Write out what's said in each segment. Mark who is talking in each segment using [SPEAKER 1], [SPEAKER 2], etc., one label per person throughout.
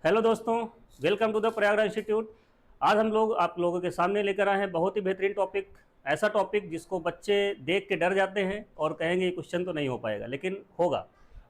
[SPEAKER 1] Hello दोस्तों, welcome to the Prayagraj institute. आज हम लोग आप लोगों के सामने लेकर आए हैं बहुत ही बेहतरीन टॉपिक। ऐसा टॉपिक जिसको बच्चे देख के डर जाते हैं और कहेंगे ये क्वेश्चन तो नहीं हो पाएगा, लेकिन होगा।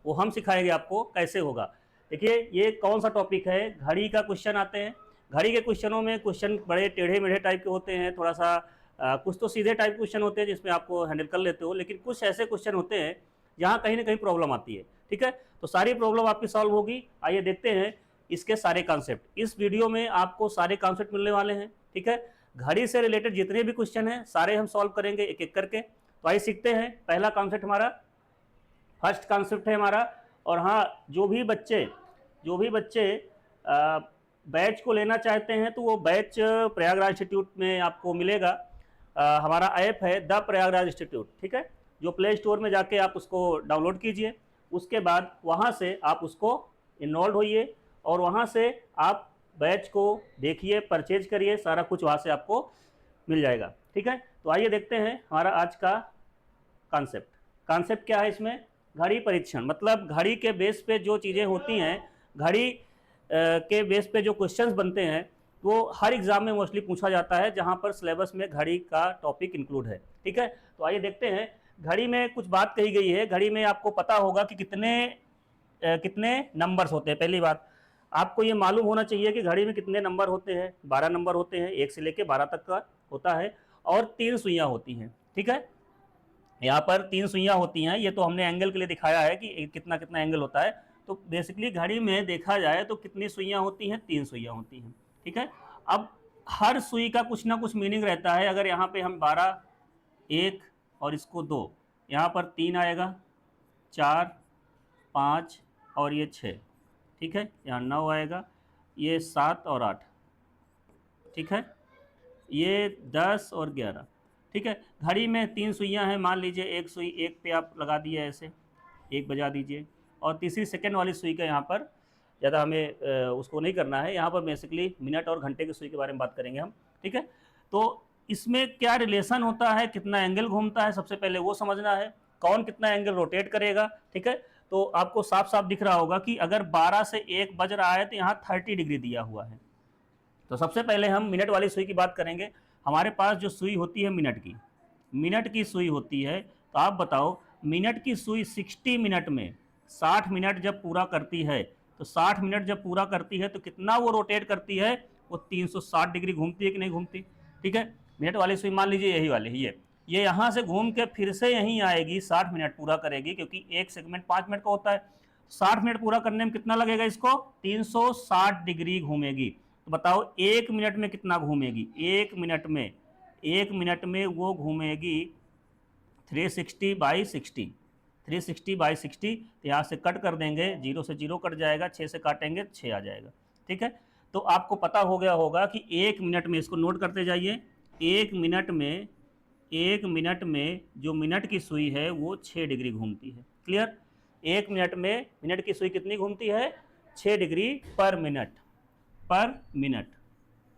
[SPEAKER 1] वो हम सिखाएंगे आपको कैसे होगा। देखिए ये कौन सा टॉपिक है, घड़ी का क्वेश्चन आते हैं। घड़ी के क्वेश्चनों में क्वेश्चन बड़े टेढ़े मेढ़े टाइप के होते हैं, थोड़ा सा कुछ तो सीधे टाइप क्वेश्चन होते हैं जिसमें आपको हैंडल कर लेते हो, लेकिन कुछ ऐसे क्वेश्चन होते हैं जहाँ कहीं ना कहीं प्रॉब्लम आती है। ठीक है, तो सारी प्रॉब्लम आपकी सॉल्व होगी। आइए देखते हैं इसके सारे कॉन्सेप्ट। इस वीडियो में आपको सारे कॉन्सेप्ट मिलने वाले हैं। ठीक है, घड़ी से रिलेटेड जितने भी क्वेश्चन हैं सारे हम सॉल्व करेंगे एक एक करके। तो आइए सीखते हैं। पहला कॉन्सेप्ट हमारा, फर्स्ट कॉन्सेप्ट है हमारा। और हाँ, जो भी बच्चे बैच को लेना चाहते हैं तो वो बैच प्रयागराज इंस्टीट्यूट में आपको मिलेगा। हमारा ऐप है द प्रयागराज इंस्टीट्यूट। ठीक है, जो प्ले स्टोर में जाके आप उसको डाउनलोड कीजिए। उसके बाद वहाँ से आप उसको इनरोल्ड होइए और वहाँ से आप बैच को देखिए, परचेज करिए, सारा कुछ वहाँ से आपको मिल जाएगा। ठीक है, तो आइए देखते हैं हमारा आज का कॉन्सेप्ट। कॉन्सेप्ट क्या है इसमें? घड़ी परीक्षण, मतलब घड़ी के बेस पे जो चीज़ें होती हैं, घड़ी के बेस पे जो क्वेश्चंस बनते हैं वो हर एग्जाम में मोस्टली पूछा जाता है, जहां पर सिलेबस में घड़ी का टॉपिक इंक्लूड है। ठीक है, तो आइए देखते हैं। घड़ी में कुछ बात कही गई है। घड़ी में आपको पता होगा कि कितने नंबर्स होते हैं। पहली बात, आपको ये मालूम होना चाहिए कि घड़ी में कितने नंबर होते हैं। 12 नंबर होते हैं, 1 से लेकर 12 तक का होता है, और 3 सुइयां होती हैं। ठीक है, यहाँ पर 3 सुइयां होती हैं। ये तो हमने एंगल के लिए दिखाया है कि कितना कितना एंगल होता है। तो बेसिकली घड़ी में देखा जाए तो कितनी सुइयां होती हैं? 3 सुइयां होती हैं। ठीक है, अब हर सुई का कुछ ना कुछ मीनिंग रहता है। अगर यहाँ पे हम 12, 1 और इसको 2, यहाँ पर 3 आएगा, 4, 5 और ये 6। ठीक है, यहाँ 9 आएगा, ये 7 और 8। ठीक है, ये 10 और 11। ठीक है, घड़ी में 3 सुइयां हैं। मान लीजिए एक सुई, एक पे आप लगा दिए ऐसे, एक बजा दीजिए, और तीसरी सेकंड वाली सुई का यहाँ पर ज़्यादा हमें उसको नहीं करना है। यहाँ पर बेसिकली मिनट और घंटे की सुई के बारे में बात करेंगे हम। ठीक है, तो इसमें क्या रिलेशन होता है, कितना एंगल घूमता है, सबसे पहले वो समझना है। कौन कितना एंगल रोटेट करेगा। ठीक है, तो आपको साफ साफ दिख रहा होगा कि अगर 12 से 1 बज रहा है तो यहाँ 30 डिग्री दिया हुआ है। तो सबसे पहले हम मिनट वाली सुई की बात करेंगे। हमारे पास जो सुई होती है मिनट की सुई होती है। तो आप बताओ, मिनट की सुई 60 मिनट में 60 मिनट जब पूरा करती है, तो 60 मिनट जब पूरा करती है तो कितना वो रोटेट करती है? वो 360 डिग्री घूमती है कि नहीं घूमती? ठीक है, मिनट वाली सुई मान लीजिए यही वाली, ये यहाँ से घूम के फिर से यहीं आएगी, 60 मिनट पूरा करेगी, क्योंकि एक सेगमेंट 5 मिनट का होता है। 60 मिनट पूरा करने में कितना लगेगा इसको? 360 डिग्री घूमेगी। तो बताओ एक मिनट में कितना घूमेगी? एक मिनट में वो घूमेगी 360/60। 360/60, तो यहाँ से कट कर देंगे, 0 से 0 कट जाएगा, 6 से काटेंगे 6 आ जाएगा। ठीक है, तो आपको पता हो गया होगा कि एक मिनट में, इसको नोट करते जाइए, एक मिनट में जो मिनट की सुई है वो 6 डिग्री घूमती है। क्लियर? एक मिनट में मिनट की सुई कितनी घूमती है? 6 डिग्री पर मिनट,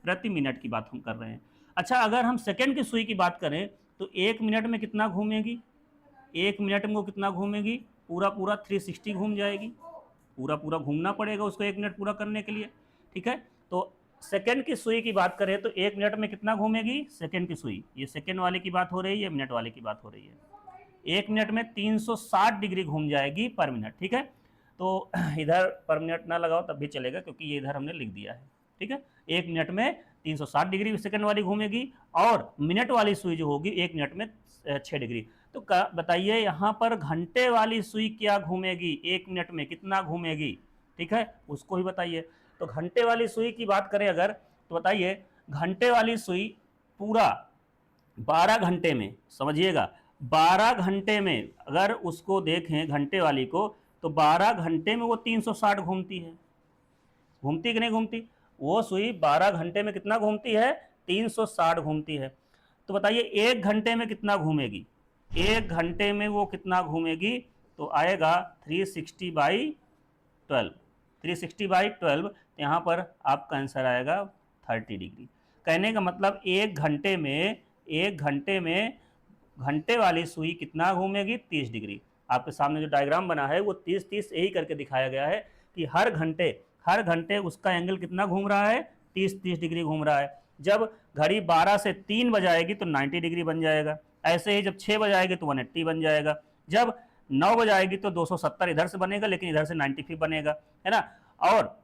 [SPEAKER 1] प्रति मिनट की बात हम कर रहे हैं। अच्छा, अगर हम सेकंड की सुई की बात करें तो एक मिनट में कितना घूमेगी? एक मिनट में वो कितना घूमेगी? पूरा पूरा 360 घूम जाएगी। पूरा पूरा घूमना पड़ेगा उसको एक मिनट पूरा करने के लिए। ठीक है, तो सेकंड की सुई की बात करें तो एक मिनट में कितना घूमेगी सेकंड की सुई? ये सेकंड वाले की बात हो रही है, मिनट वाले की बात हो रही है। एक मिनट में 360 डिग्री घूम जाएगी पर मिनट। ठीक है, तो इधर पर मिनट ना लगाओ तब भी चलेगा, क्योंकि ये इधर हमने लिख दिया है। ठीक है, एक मिनट में 360 डिग्री सेकंड वाली घूमेगी, और मिनट वाली सुई जो होगी एक मिनट में 6 डिग्री। तो बताइए यहाँ पर घंटे वाली सुई क्या घूमेगी? एक मिनट में कितना घूमेगी? ठीक है, उसको ही बताइए। तो घंटे वाली सुई की बात करें अगर, तो बताइए घंटे वाली सुई पूरा 12 घंटे में, समझिएगा 12 घंटे में अगर उसको देखें घंटे वाली को, तो 12 घंटे में वो 360 घूमती है। घूमती कि नहीं घूमती? वो सुई 12 घंटे में कितना घूमती है? 360 घूमती है। तो बताइए एक घंटे में कितना घूमेगी? एक घंटे में वो कितना घूमेगी? तो आएगा 360/12। 360/12, तो यहाँ पर आपका आंसर आएगा 30 डिग्री। कहने का मतलब एक घंटे में घंटे वाली सुई कितना घूमेगी? 30 डिग्री। आपके सामने जो डायग्राम बना है वो 30-30 यही करके दिखाया गया है कि हर घंटे हर घंटे उसका एंगल कितना घूम रहा है, 30 डिग्री घूम रहा है। जब घड़ी 12 से 3 बजाएगी तो 90 डिग्री बन जाएगा। ऐसे ही जब 6 बजाएगी तो 180 बन जाएगा। जब 9 बजाएगी तो 270 इधर से बनेगा, लेकिन इधर से 95 बनेगा, है ना। और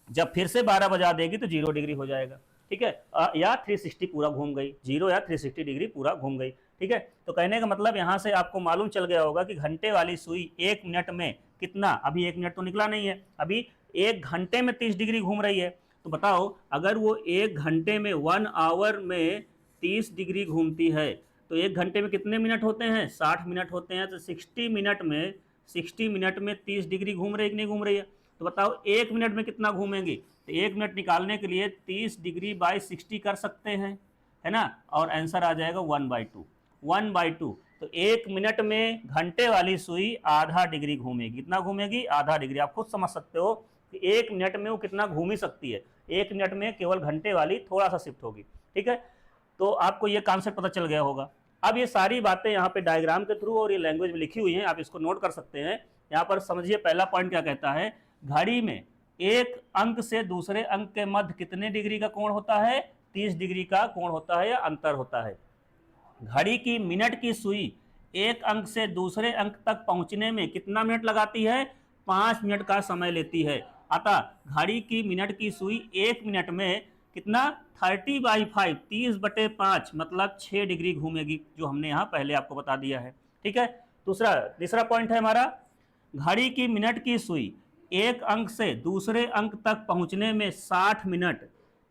[SPEAKER 1] जब फिर से 12 बजा देगी तो 0 डिग्री हो जाएगा, ठीक है, या 360 पूरा घूम गई, 0 या 360 डिग्री पूरा घूम गई, ठीक है। तो कहने का मतलब यहाँ से आपको मालूम चल गया होगा कि घंटे वाली सुई 1 मिनट में कितना, अभी 1 मिनट तो निकला नहीं है, अभी 1 घंटे में 30 डिग्री घूम रही है। तो बताओ अगर वो 1 घंटे में 1 आवर में 30 डिग्री घूमती है तो 1 घंटे में कितने मिनट होते हैं, 60 मिनट होते हैं। तो 60 मिनट में 30 डिग्री घूम रही है कि नहीं घूम रही है। तो बताओ 1 मिनट में कितना घूमेंगी। तो 1 मिनट निकालने के लिए 30 डिग्री बाई 60 कर सकते हैं, है ना, और आंसर आ जाएगा 1/2, 1/2। तो 1 मिनट में घंटे वाली सुई आधा डिग्री घूमेगी। कितना घूमेगी, आधा डिग्री। आप खुद समझ सकते हो कि 1 मिनट में वो कितना घूम ही सकती है। 1 मिनट में केवल घंटे वाली थोड़ा सा शिफ्ट होगी, ठीक है। तो आपको ये कॉन्सेप्ट पता चल गया होगा। अब ये सारी बातें यहाँ पे डायग्राम के थ्रू और ये लैंग्वेज में लिखी हुई हैं, आप इसको नोट कर सकते हैं। यहाँ पर समझिए पहला पॉइंट क्या कहता है, घड़ी में एक अंक से दूसरे अंक के मध्य कितने डिग्री का कोण होता है, 30 डिग्री का कोण होता है या अंतर होता है। घड़ी की मिनट की सुई एक अंक से दूसरे अंक तक पहुंचने में कितना मिनट लगाती है, 5 मिनट का समय लेती है। अतः घड़ी की मिनट की सुई 1 मिनट में कितना 30/5, 30/5 मतलब 6 डिग्री घूमेगी, जो हमने यहाँ पहले आपको बता दिया है, ठीक है। तीसरा पॉइंट है हमारा, घड़ी की मिनट की सुई एक अंक से दूसरे अंक तक पहुंचने में 60 मिनट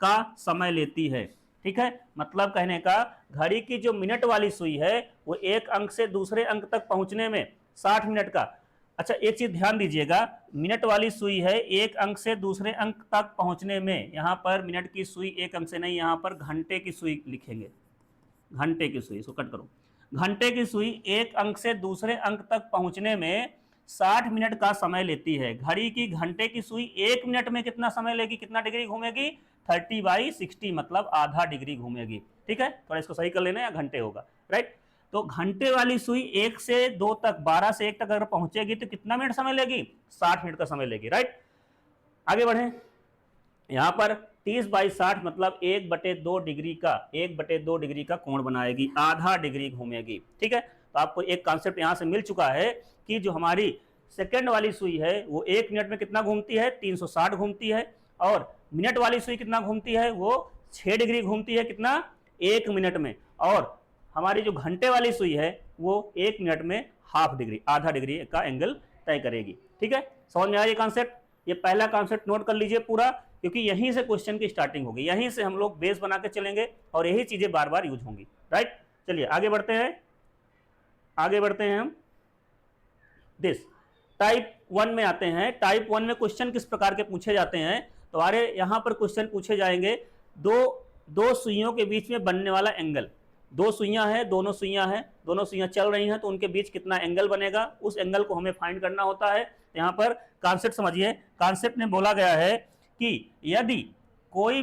[SPEAKER 1] का समय लेती है, ठीक है। मतलब कहने का घड़ी की जो मिनट वाली सुई है वो एक अंक से दूसरे अंक तक पहुंचने में 60 मिनट का। अच्छा एक चीज ध्यान दीजिएगा, मिनट वाली सुई है एक अंक से दूसरे अंक तक पहुंचने में, यहां पर मिनट की सुई एक अंक से नहीं, यहां पर घंटे की सुई लिखेंगे, घंटे की सुई, इसको कट करो। घंटे की सुई एक अंक से दूसरे अंक तक पहुंचने में 60 मिनट का समय लेती है। घड़ी की घंटे की सुई 1 मिनट में कितना समय लेगी, कितना डिग्री घूमेगी, 30/60 मतलब आधा डिग्री घूमेगी, ठीक है। थोड़ा इसको सही कर लेना या घंटे होगा, राइट। तो घंटे वाली सुई 1 से 2 तक, 12 से 1 तक अगर पहुंचेगी तो कितना मिनट समय लेगी, 60 मिनट का समय लेगी, राइट। आगे बढ़े, यहां पर 30/60 मतलब 1/2 डिग्री का, 1/2 डिग्री का कोण बनाएगी, आधा डिग्री घूमेगी, ठीक है। तो आपको एक कॉन्सेप्ट यहां से मिल चुका है कि जो हमारी सेकंड वाली सुई है वो 1 मिनट में कितना घूमती है, 360 घूमती है, और मिनट वाली सुई कितना घूमती है, वो 6 डिग्री घूमती है, कितना, 1 मिनट में। और हमारी जो घंटे वाली सुई है वो 1 मिनट में हाफ डिग्री, आधा डिग्री का एंगल तय करेगी, ठीक है। समझ में आया ये कॉन्सेप्ट। ये पहला कॉन्सेप्ट नोट कर लीजिए पूरा, क्योंकि यहीं से क्वेश्चन की स्टार्टिंग होगी, यहीं से हम लोग बेस बना के चलेंगे और यही चीजें बार बार यूज होंगी, राइट। चलिए आगे बढ़ते हैं हम दिस टाइप 1 में आते हैं। टाइप 1 में क्वेश्चन किस प्रकार के पूछे जाते हैं, तो हमारे यहाँ पर क्वेश्चन पूछे जाएंगे दो सुइयों के बीच में बनने वाला एंगल। दो सुइयां हैं, दोनों सुइयां चल रही हैं, तो उनके बीच कितना एंगल बनेगा, उस एंगल को हमें फाइंड करना होता है। यहाँ पर कॉन्सेप्ट समझिए, कॉन्सेप्ट में बोला गया है कि यदि कोई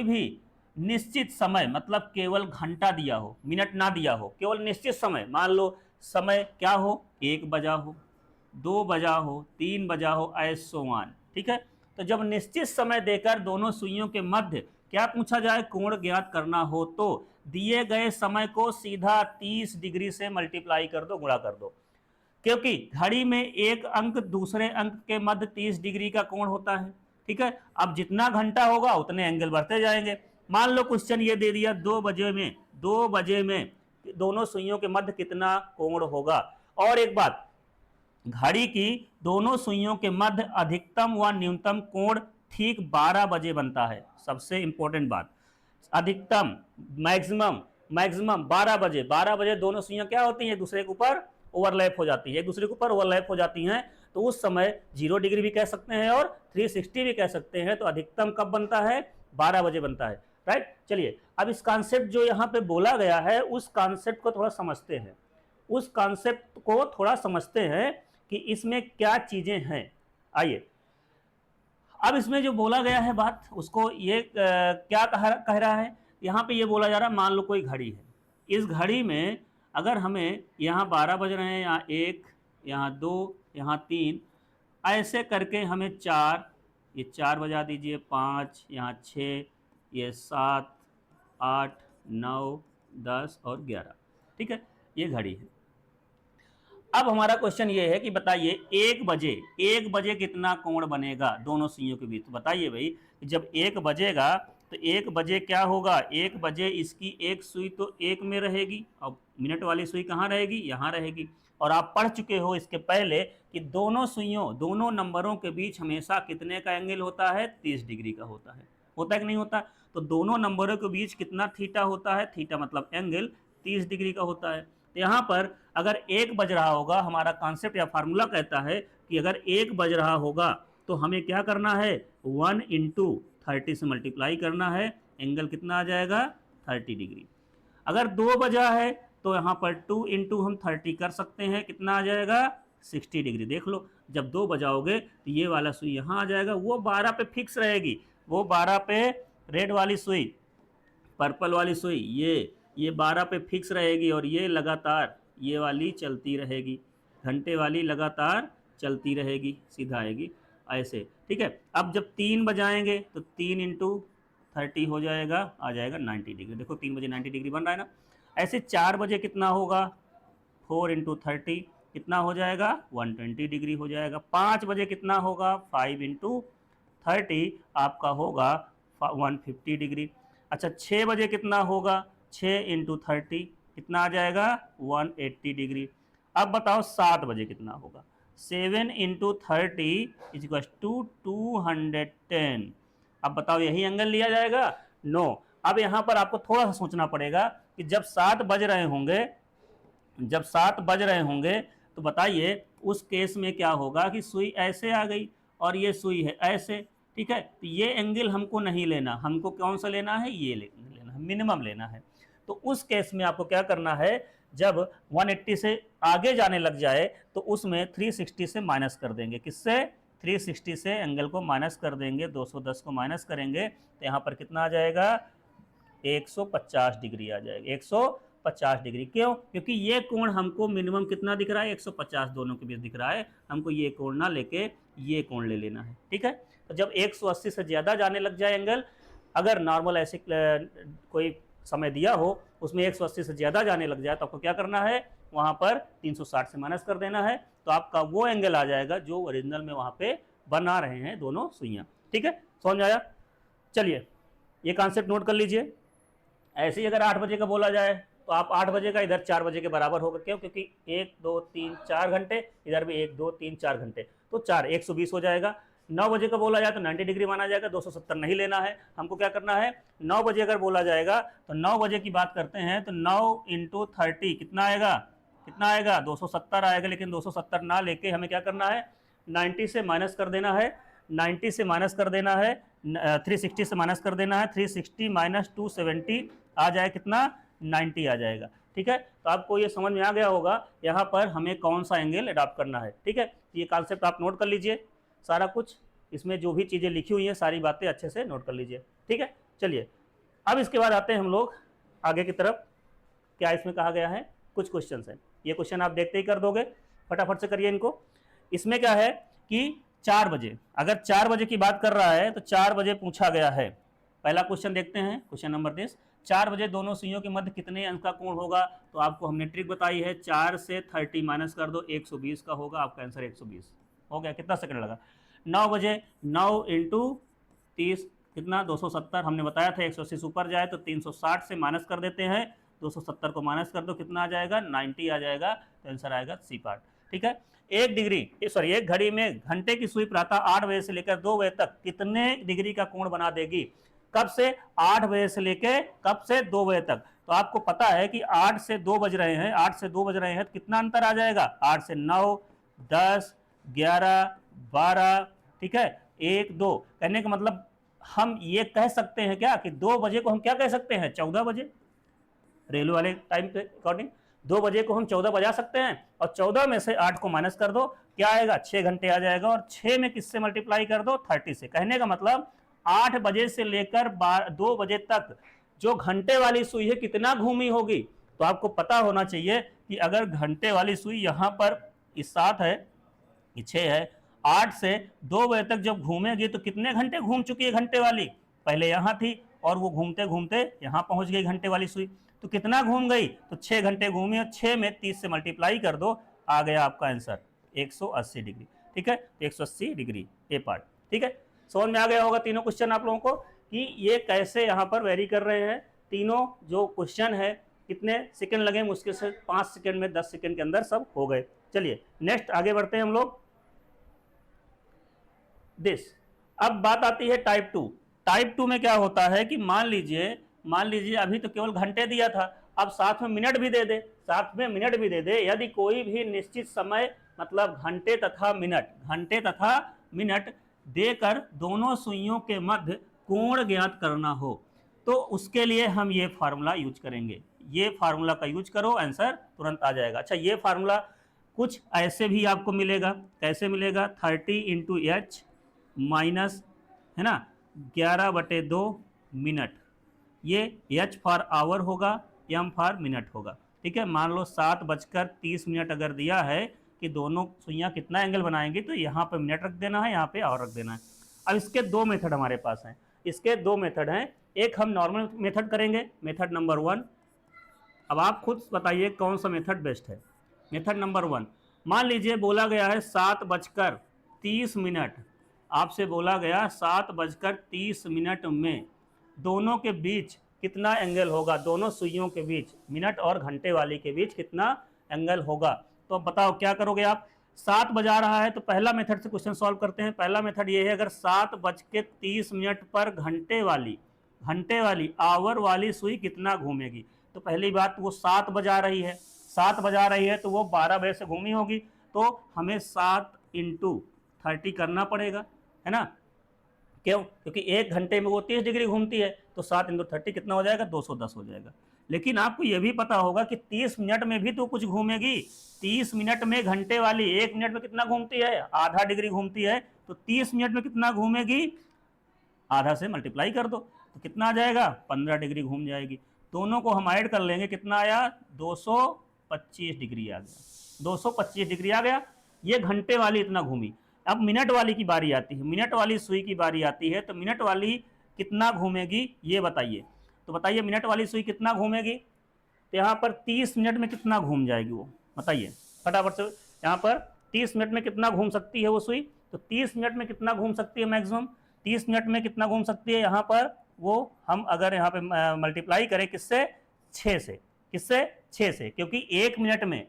[SPEAKER 1] भी निश्चित समय, मतलब केवल घंटा दिया हो, मिनट ना दिया हो, केवल निश्चित समय, मान लो समय क्या हो, 1 बजा हो, 2 बजा हो, 3 बजा हो, ऐसोवान, ठीक है। तो जब निश्चित समय देकर दोनों सुइयों के मध्य क्या पूछा जाए, कोण ज्ञात करना हो, तो दिए गए समय को सीधा 30 डिग्री से मल्टीप्लाई कर दो, गुणा कर दो, क्योंकि घड़ी में एक अंक दूसरे अंक के मध्य 30 डिग्री का कोण होता है, ठीक है। अब जितना घंटा होगा उतने एंगल बढ़ते जाएंगे। मान लो क्वेश्चन ये दे दिया 2 बजे में दोनों सुइयों के मध्य कितना कोण होगा। और एक बात, घड़ी की दोनों सुइयों के मध्य अधिकतम व न्यूनतम कोण ठीक 12 बजे बनता है। सबसे इंपॉर्टेंट बात, अधिकतम, मैक्सिमम 12 बजे दोनों सुइयां क्या होती हैं, एक दूसरे के ऊपर ओवरलैप हो जाती हैं, तो उस समय 0 डिग्री भी कह सकते हैं और 360 भी कह सकते हैं। तो अधिकतम कब बनता है, 12 बजे बनता है, राइट। चलिए अब इस कॉन्सेप्ट जो यहाँ पे बोला गया है उस कॉन्सेप्ट को थोड़ा समझते हैं, कि इसमें क्या चीजें हैं। आइए, अब इसमें जो बोला गया है बात, उसको ये क्या कह रहा है, यहाँ पे ये बोला जा रहा है, मान लो कोई घड़ी है, इस घड़ी में अगर हमें यहाँ 12 बज रहे हैं, यहाँ 1, यहाँ 2, यहाँ 3, ऐसे करके हमें 4, ये 4 बजा दीजिए, 5, यहाँ 6, ये 7, 8, 9, 10 और 11। ठीक है, ये घड़ी है। अब हमारा क्वेश्चन ये है कि बताइए 1 बजे कितना कोण बनेगा दोनों सुइयों के बीच। तो बताइए भाई, जब 1 बजेगा तो 1 बजे क्या होगा, 1 बजे इसकी एक सुई तो 1 में रहेगी, अब मिनट वाली सुई कहाँ रहेगी, यहाँ रहेगी। और आप पढ़ चुके हो इसके पहले कि दोनों सुइयों, दोनों नंबरों के बीच हमेशा कितने का एंगल होता है, 30 डिग्री का होता है कि नहीं होता। तो दोनों नंबरों के बीच कितना थीटा होता है, थीटा मतलब एंगल 30 डिग्री का होता है। तो यहाँ पर अगर 1 बज रहा होगा, हमारा कॉन्सेप्ट या फार्मूला कहता है कि अगर 1 बज रहा होगा तो हमें क्या करना है, 1 इंटू 30 से मल्टीप्लाई करना है, एंगल कितना आ जाएगा, 30 डिग्री। अगर 2 बजा है तो यहाँ पर 2 इंटू हम 30 कर सकते हैं, कितना आ जाएगा, 60 डिग्री। देख लो, जब 2 बजाओगे तो ये वाला सुई यहाँ आ जाएगा, वो 12 पे फिक्स रहेगी, वो 12 पे रेड वाली सुई, पर्पल वाली सुई ये 12 पे फिक्स रहेगी, और ये लगातार ये वाली चलती रहेगी, घंटे वाली लगातार चलती रहेगी, सीधा आएगी ऐसे। ठीक है, अब जब 3 बजाएंगे तो 3 इंटू 30 हो जाएगा, आ जाएगा 90 डिग्री। देखो 3 बजे 90 डिग्री बन रहा है ना। ऐसे 4 बजे कितना होगा, 4 इंटू 30 कितना हो जाएगा, 120 डिग्री हो जाएगा। 5 बजे कितना होगा, 5 इंटू 30 आपका होगा 150 डिग्री। अच्छा 6 बजे कितना होगा, 6 इंटू 30 कितना आ जाएगा, 180 डिग्री। अब बताओ 7 बजे कितना होगा, 7 इंटू 30 इज टू 210। अब बताओ यही एंगल लिया जाएगा, नो। अब यहाँ पर आपको थोड़ा सा सोचना पड़ेगा कि जब 7 बज रहे होंगे तो बताइए उस केस में क्या होगा कि सुई ऐसे आ गई और ये सुई है ऐसे। ठीक है, तो ये एंगल हमको नहीं लेना, हमको कौन सा लेना है, ये लेना है, मिनिमम लेना है। तो उस केस में आपको क्या करना है, जब 180 से आगे जाने लग जाए तो उसमें 360 से माइनस कर देंगे, किससे, 360 से एंगल को माइनस कर देंगे, 210 को माइनस करेंगे तो यहाँ पर कितना आ जाएगा, 150 डिग्री आ जाएगा, 150 डिग्री। क्यों, क्योंकि ये कोण हमको मिनिमम कितना दिख रहा है, 150 दोनों के बीच दिख रहा है, हमको ये कोण ना लेके ये कोण ले लेना है। ठीक है, तो जब 180 से ज़्यादा जाने लग जाए एंगल, अगर नॉर्मल ऐसे कोई समय दिया हो उसमें 180 से ज़्यादा जाने लग जाए तो आपको क्या करना है, वहाँ पर 360 से माइनस कर देना है, तो आपका वो एंगल आ जाएगा जो ओरिजिनल में वहाँ पे बना रहे हैं दोनों सुइयाँ। ठीक है, समझ आया। चलिए ये कॉन्सेप्ट नोट कर लीजिए। ऐसे ही अगर 8 बजे का बोला जाए तो आप 8 बजे का इधर 4 बजे के बराबर होगा, क्यों, क्योंकि 1 2 3 4 घंटे, इधर भी 1 2 3 4 घंटे, तो 4 120 हो जाएगा। 9 बजे का बोला जाए तो 90 डिग्री माना जाएगा, 270 नहीं लेना है, हमको क्या करना है, 9 बजे अगर बोला जाएगा तो 9 बजे की बात करते हैं तो 9 इंटू 30 कितना आएगा 270 आएगा, लेकिन 270 ना लेके हमें क्या करना है, 90 से माइनस कर देना है, 90 से माइनस कर देना है, 360 से माइनस कर देना है, 360 माइनस 270 आ जाए कितना, 90 आ जाएगा। ठीक है, तो आपको ये समझ में आ गया होगा यहाँ पर हमें कौन सा एंगल अडॉप्ट करना है। ठीक है, ये कॉन्सेप्ट आप नोट कर लीजिए, सारा कुछ इसमें जो भी चीज़ें लिखी हुई हैं सारी बातें अच्छे से नोट कर लीजिए। ठीक है, चलिए अब इसके बाद आते हैं हम लोग आगे की तरफ। क्या इसमें कहा गया है, कुछ क्वेश्चन हैं, ये क्वेश्चन आप देखते ही कर दोगे, फटाफट से करिए इनको। इसमें क्या है कि 4 बजे, अगर 4 बजे की बात कर रहा है तो 4 बजे पूछा गया है। पहला क्वेश्चन देखते हैं, क्वेश्चन नंबर 10। 4 बजे दोनों सुइयों के मध्य कितने अंक का कोण होगा, तो आपको हमने ट्रिक बताई है, 4 से 30 माइनस कर दो, 120 का होगा, आपका आंसर 120 हो गया। कितना सेकंड लगा। 9 बजे 9 इंटू 30 कितना, 270, हमने बताया था 180 से ऊपर जाए तो 360 से माइनस कर देते हैं, 270 को माइनस कर दो, कितना आ जाएगा, 90 आ जाएगा, तो आंसर आएगा सी पार्ट। ठीक है, एक घड़ी में घंटे की सुई प्रातः 8 बजे से लेकर 2 बजे तक कितने डिग्री का कोण बना देगी, कब से, 8 बजे से लेकर कब से, 2 बजे तक। तो आपको पता है कि 8 से 2 बज रहे हैं, 8 से 2 बज रहे हैं तो कितना अंतर आ जाएगा, 8 से 9 10 11 12, ठीक है, 1 2, कहने का मतलब हम ये कह सकते हैं क्या कि 2 बजे को हम क्या कह सकते हैं, 14 बजे, रेलवे वाले टाइम के अकॉर्डिंग 2 बजे को हम 14 बजा सकते हैं, और 14 में से 8 को माइनस कर दो, क्या आएगा, 6 घंटे आ जाएगा, और 6 में किससे मल्टीप्लाई कर दो, 30 से। कहने का मतलब 8 बजे से लेकर 2 बजे तक जो घंटे वाली सुई है कितना घूमी होगी, तो आपको पता होना चाहिए कि अगर घंटे वाली सुई यहाँ पर इस 7 है, ये 6 है, 8 से 2 बजे तक जब घूमेगी तो कितने घंटे घूम चुकी है घंटे वाली, पहले यहाँ थी और वो घूमते घूमते यहाँ पहुँच गई घंटे वाली सुई, तो कितना घूम गई, तो 6 घंटे घूमी और 6 में 30 से मल्टीप्लाई कर दो, आ गया आपका आंसर 180 डिग्री। ठीक है, 180 डिग्री ये पार्ट। ठीक है, समझ में आ गया होगा तीनों क्वेश्चन आप लोगों को कि ये कैसे यहाँ पर वेरी कर रहे हैं। तीनों जो क्वेश्चन है कितने सेकंड लगे, मुश्किल से 5 सेकंड में 10 सेकंड के अंदर सब हो गए। चलिए नेक्स्ट आगे बढ़ते हैं हम लोग। दिस, अब बात आती है टाइप 2। टाइप 2 में क्या होता है कि मान लीजिए अभी तो केवल घंटे दिया था, अब साथ में मिनट भी दे दे, साथ में मिनट भी दे दे। यदि कोई भी निश्चित समय मतलब घंटे तथा मिनट देकर दोनों सुइयों के मध्य कोण ज्ञात करना हो, तो उसके लिए हम ये फार्मूला यूज करेंगे। ये फार्मूला का यूज करो, आंसर तुरंत आ जाएगा। अच्छा, ये फार्मूला कुछ ऐसे भी आपको मिलेगा, कैसे मिलेगा, 30 इंटू एच माइनस, है ना, 11/2 मिनट, ये एच फॉर आवर होगा, एम फॉर मिनट होगा। ठीक है, मान लो 7:30 अगर दिया है कि दोनों सुइयां कितना एंगल बनाएंगी, तो यहाँ पे मिनट रख देना है, यहाँ पे आवर रख देना है। अब इसके दो मेथड हमारे पास हैं, इसके दो मेथड हैं। एक हम नॉर्मल मेथड करेंगे, मेथड नंबर 1। अब आप खुद बताइए कौन सा मेथड बेस्ट है। मेथड नंबर 1, मान लीजिए बोला गया है 7:30, आपसे बोला गया 7:30 में दोनों के बीच कितना एंगल होगा, दोनों सुइयों के बीच, मिनट और घंटे वाली के बीच कितना एंगल होगा। तो अब बताओ क्या करोगे आप। 7 बजा रहा है तो पहला मेथड से क्वेश्चन सॉल्व करते हैं। पहला मेथड ये है, अगर 7:30 पर घंटे वाली आवर वाली सुई कितना घूमेगी, तो पहली बात वो 7 बजा रही है तो वो 12 बजे से घूमी होगी, तो हमें 7 × 30 करना पड़ेगा, है ना। क्यों, क्योंकि 1 घंटे में वो 30 डिग्री घूमती है, तो 7 × 30 कितना हो जाएगा, 210 हो जाएगा। लेकिन आपको यह भी पता होगा कि 30 मिनट में भी तो कुछ घूमेगी। 30 मिनट में घंटे वाली 1 मिनट में कितना घूमती है, आधा डिग्री घूमती है, तो 30 मिनट में कितना घूमेगी, आधा से मल्टीप्लाई कर दो, तो कितना आ जाएगा, 15 डिग्री घूम जाएगी। दोनों को हम ऐड कर लेंगे, कितना आया, 225 डिग्री आ गया, 225 डिग्री आ गया। ये घंटे वाली इतना घूमी। अब मिनट वाली की बारी आती है, मिनट वाली सुई की बारी आती है, तो मिनट वाली कितना घूमेगी ये बताइए। तो बताइए मिनट वाली सुई कितना घूमेगी, तो यहाँ पर 30 मिनट में कितना घूम जाएगी वो, बताइए फटाफट से। यहाँ पर 30 मिनट में कितना घूम सकती है वो सुई, तो 30 मिनट में कितना घूम सकती है मैक्सिमम, 30 मिनट में कितना घूम सकती है यहाँ पर, वो हम अगर यहाँ पे मल्टीप्लाई करें किससे, 6 से, किससे, 6 से, क्योंकि 1 मिनट में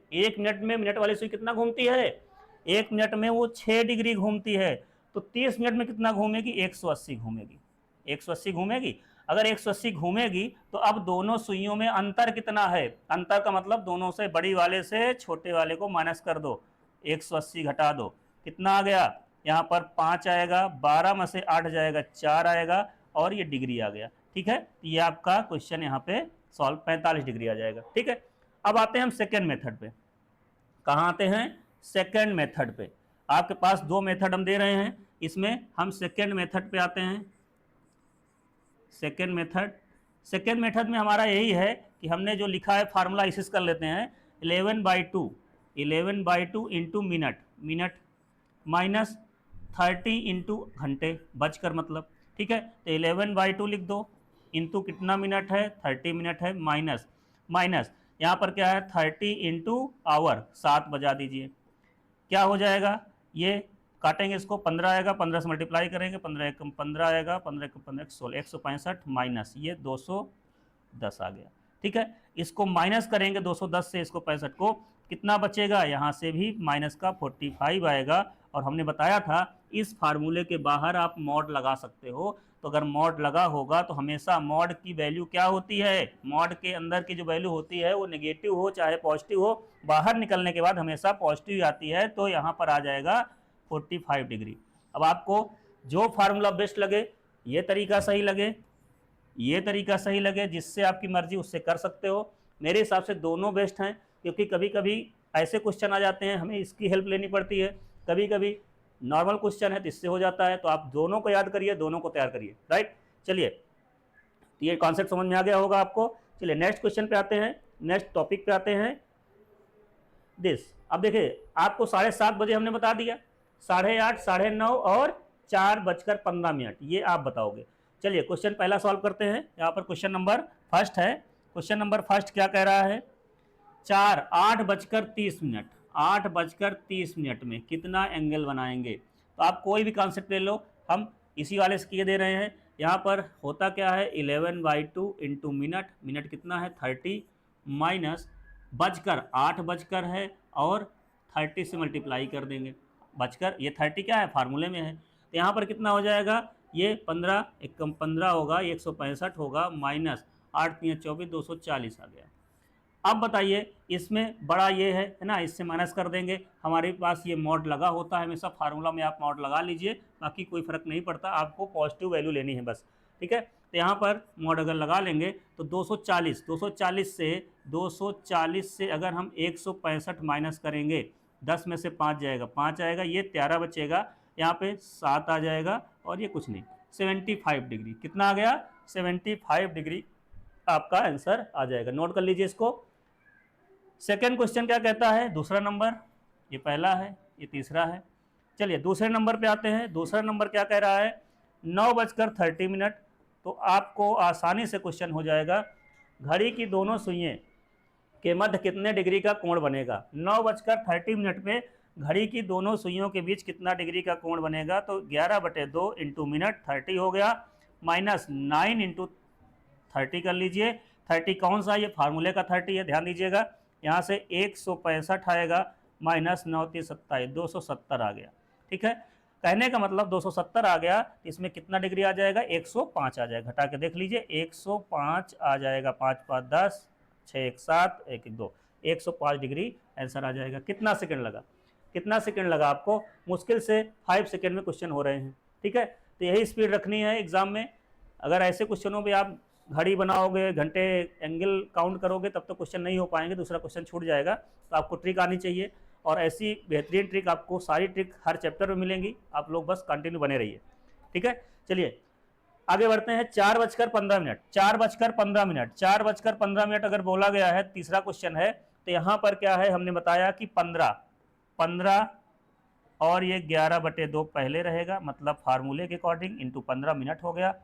[SPEAKER 1] मिनट वाली सुई कितना घूमती है, 1 मिनट में वो 6 डिग्री घूमती है, तो 30 मिनट में कितना घूमेगी, 180 घूमेगी, 180 घूमेगी। अगर 180 घूमेगी तो अब दोनों सुइयों में अंतर कितना है, अंतर का मतलब दोनों से बड़ी वाले से छोटे वाले को माइनस कर दो, 180 घटा दो, कितना आ गया, यहाँ पर 5 आएगा, 12 में से 8 जाएगा, 4 आएगा, और ये डिग्री आ गया। ठीक है, ये आपका क्वेश्चन यहाँ पे सॉल्व, 45 डिग्री आ जाएगा। ठीक है, अब आते हैं हम सेकेंड मेथड पे। कहाँ आते हैं, सेकेंड मेथड पे। आपके पास 2 मेथड हम दे रहे हैं, इसमें हम सेकेंड मेथड पे आते हैं। सेकेंड मेथड में हमारा यही है कि हमने जो लिखा है फार्मूला इसी कर लेते हैं, 11/2 इंटू मिनट माइनस 30 इंटू घंटे बचकर मतलब। ठीक है, तो 11/2 लिख दो, इंटू कितना मिनट है, 30 मिनट है, माइनस यहाँ पर क्या है, 30 इंटू आवर, 7 बजा दीजिए, क्या हो जाएगा, ये काटेंगे इसको, 15 आएगा, 15 से मल्टीप्लाई करेंगे, 15 × 15 आएगा, 15 × 15 16, 165 माइनस ये 210 आ गया। ठीक है, इसको माइनस करेंगे 210 से इसको 65 को, कितना बचेगा, यहाँ से भी माइनस का 45 आएगा। और हमने बताया था इस फार्मूले के बाहर आप मॉड लगा सकते हो, तो अगर मॉड लगा होगा तो हमेशा मॉड की वैल्यू क्या होती है, मॉड के अंदर की जो वैल्यू होती है वो नेगेटिव हो चाहे पॉजिटिव हो, बाहर निकलने के बाद हमेशा पॉजिटिव आती है, तो यहाँ पर आ जाएगा 45 डिग्री। अब आपको जो फार्मूला बेस्ट लगे, ये तरीका सही लगे, ये तरीका सही लगे, जिससे आपकी मर्जी उससे कर सकते हो। मेरे हिसाब से दोनों बेस्ट हैं, क्योंकि कभी कभी ऐसे क्वेश्चन आ जाते हैं हमें इसकी हेल्प लेनी पड़ती है, कभी कभी नॉर्मल क्वेश्चन है तो इससे हो जाता है। तो आप दोनों को याद करिए, दोनों को तैयार करिए, राइट। चलिए, तो ये कॉन्सेप्ट समझ में आ गया होगा आपको। चलिए नेक्स्ट क्वेश्चन पे आते हैं, नेक्स्ट टॉपिक पे आते हैं। दिस, अब देखिए आपको 7:30 बजे हमने बता दिया, 8:30, 9:30 और 4:15, ये आप बताओगे। चलिए क्वेश्चन पहला सॉल्व करते हैं। यहाँ पर क्वेश्चन नंबर फर्स्ट है। क्वेश्चन नंबर फर्स्ट क्या कह रहा है, 8:30, 8:30 में कितना एंगल बनाएंगे। तो आप कोई भी कॉन्सेप्ट ले लो, हम इसी वाले से किए दे रहे हैं। यहाँ पर होता क्या है 11/2 इंटू मिनट, मिनट कितना है 30, माइनस बजकर 8 बजकर है और 30 से मल्टीप्लाई कर देंगे। बजकर ये 30 क्या है फार्मूले में है, तो यहाँ पर कितना हो जाएगा, ये 15 एकम 15 होगा, ये 165 होगा, माइनस 8 3 24 240 आ गया। अब बताइए इसमें बड़ा ये है ना, इससे माइनस कर देंगे। हमारे पास ये मॉड लगा होता है हमेशा, फार्मूला में आप मॉड लगा लीजिए, बाकी कोई फर्क नहीं पड़ता, आपको पॉजिटिव वैल्यू लेनी है बस, ठीक है। तो यहाँ पर मॉड अगर लगा लेंगे तो 240 से अगर हम 165 माइनस करेंगे, 10 में से 5 जाएगा, 5 आएगा, ये 13 बचेगा, यहाँ पे 7 आ जाएगा और ये कुछ नहीं, 75 डिग्री। कितना आ गया 75 डिग्री आपका आंसर आ जाएगा। नोट कर लीजिए इसको। सेकेंड क्वेश्चन क्या कहता है, दूसरा नंबर, ये पहला है, ये तीसरा है। चलिए दूसरे नंबर पे आते हैं। दूसरा नंबर क्या कह रहा है, 9:30। तो आपको आसानी से क्वेश्चन हो जाएगा, घड़ी की दोनों सुइयां के मध्य कितने डिग्री का कोण बनेगा। 9:30 पे घड़ी की दोनों सुइयों के बीच कितना डिग्री का कोण बनेगा, तो 11/2 इंटू मिनट 30 हो गया, माइनस 9 इंटू 30 कर लीजिए। 30 कौन सा, ये फार्मूले का 30 है, ध्यान दीजिएगा। यहाँ से 165 आएगा, माइनस 9 3 27 270 आ गया, ठीक है। कहने का मतलब 270 आ गया, इसमें कितना डिग्री आ जाएगा, 105 आ जाएगा। घटा के देख लीजिए, 105 आ जाएगा, 5 5 10 6 1 7 1 1 2, 105 डिग्री आंसर आ जाएगा। कितना सेकंड लगा, कितना सेकंड लगा आपको, मुश्किल से 5 सेकंड में क्वेश्चन हो रहे हैं, ठीक है। तो यही स्पीड रखनी है एग्जाम में। अगर ऐसे क्वेश्चनों में आप घड़ी बनाओगे, घंटे एंगल काउंट करोगे, तब तो क्वेश्चन नहीं हो पाएंगे, दूसरा क्वेश्चन छूट जाएगा। तो आपको ट्रिक आनी चाहिए, और ऐसी बेहतरीन ट्रिक आपको सारी ट्रिक हर चैप्टर में मिलेंगी, आप लोग बस कंटिन्यू बने रहिए, ठीक है। चलिए आगे बढ़ते हैं। 4:15, 4:15, 4:15 अगर बोला गया है, तीसरा क्वेश्चन है, तो यहाँ पर क्या है, हमने बताया कि 15 और ये 11/2 पहले रहेगा, मतलब फार्मूले के अकॉर्डिंग, इंटू 15 मिनट हो गया,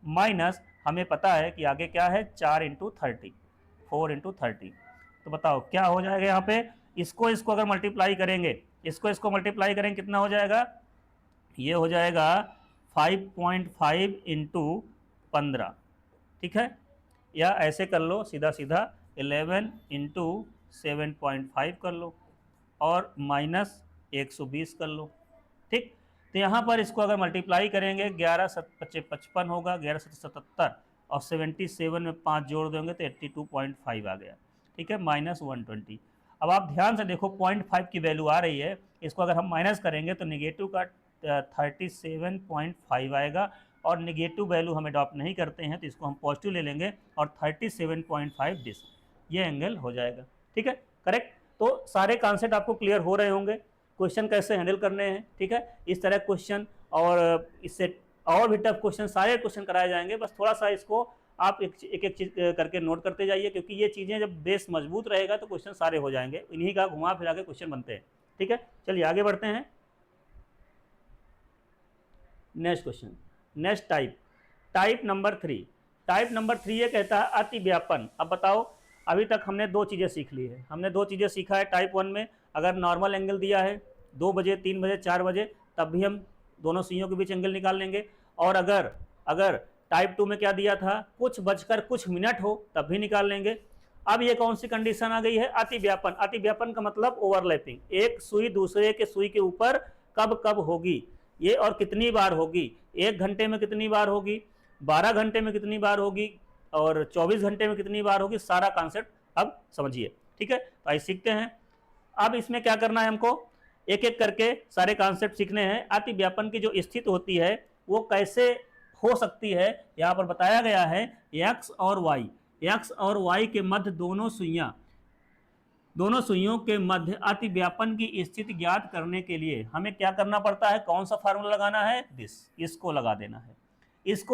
[SPEAKER 1] माइनस हमें पता है कि आगे क्या है 4 इंटू 30, 4 इंटू 30। तो बताओ क्या हो जाएगा यहाँ पे, इसको अगर मल्टीप्लाई करेंगे, इसको मल्टीप्लाई करेंगे, कितना हो जाएगा, ये हो जाएगा 5.5 इंटू 15, ठीक है। या ऐसे कर लो सीधा सीधा 11 इंटू 7.5 कर लो, और माइनस 120 कर लो, ठीक। तो यहाँ पर इसको अगर मल्टीप्लाई करेंगे, 11 7 25 55 होगा, 11 7 77 और 77 में 5 जोड़ देंगे तो 82.5 आ गया, ठीक है, माइनस 120। अब आप ध्यान से देखो 0.5 की वैल्यू आ रही है, इसको अगर हम माइनस करेंगे तो निगेटिव का 37.5 आएगा, और निगेटिव वैल्यू हम अडॉप्ट नहीं करते हैं, तो इसको हम पॉजिटिव ले लेंगे, और 37.5 दिस, ये एंगल हो जाएगा, ठीक है, करेक्ट। तो सारे कॉन्सेप्ट आपको क्लियर हो रहे होंगे, क्वेश्चन कैसे हैंडल करने हैं, ठीक है। इस तरह क्वेश्चन और इससे और भी टफ क्वेश्चन, सारे क्वेश्चन कराए जाएंगे, बस थोड़ा सा इसको आप एक एक चीज करके नोट करते जाइए, क्योंकि ये चीज़ें जब बेस मजबूत रहेगा तो क्वेश्चन सारे हो जाएंगे, इन्हीं का घुमा फिरा के क्वेश्चन बनते हैं, ठीक है। चलिए आगे बढ़ते हैं। Next question, next type number 3 ये कहता है अति व्यापन। अब बताओ, अभी तक हमने दो चीज़ें सीख ली है, हमने दो चीज़ें सीखा है। टाइप 1 में अगर नॉर्मल एंगल दिया है 2 बजे 3 बजे 4 बजे, तब भी हम दोनों सुइयों के बीच एंगल निकाल लेंगे, और अगर टाइप 2 में क्या दिया था, कुछ बजकर कुछ मिनट हो, तब भी निकाल लेंगे। अब ये कौन सी कंडीशन आ गई है, अति व्यापन। अति व्यापन का मतलब ओवरलैपिंग, एक सुई दूसरे के सुई के ऊपर कब कब होगी ये, और कितनी बार होगी, 1 घंटे में कितनी बार होगी, 12 घंटे में कितनी बार होगी, और 24 घंटे में कितनी बार होगी, सारा कॉन्सेप्ट अब समझिए, ठीक है। तो आइए सीखते हैं। अब इसमें क्या करना है, हमको एक एक करके सारे कॉन्सेप्ट सीखने हैं। अति व्यापन की जो स्थिति होती है वो कैसे हो सकती है, यहाँ पर बताया गया है एक्स और वाई के मध्य दोनों सुइयों के मध्य अति व्यापन की स्थिति ज्ञात करने के लिए हमें क्या करना पड़ता है, कौन सा फार्मूला लगाना है, इसको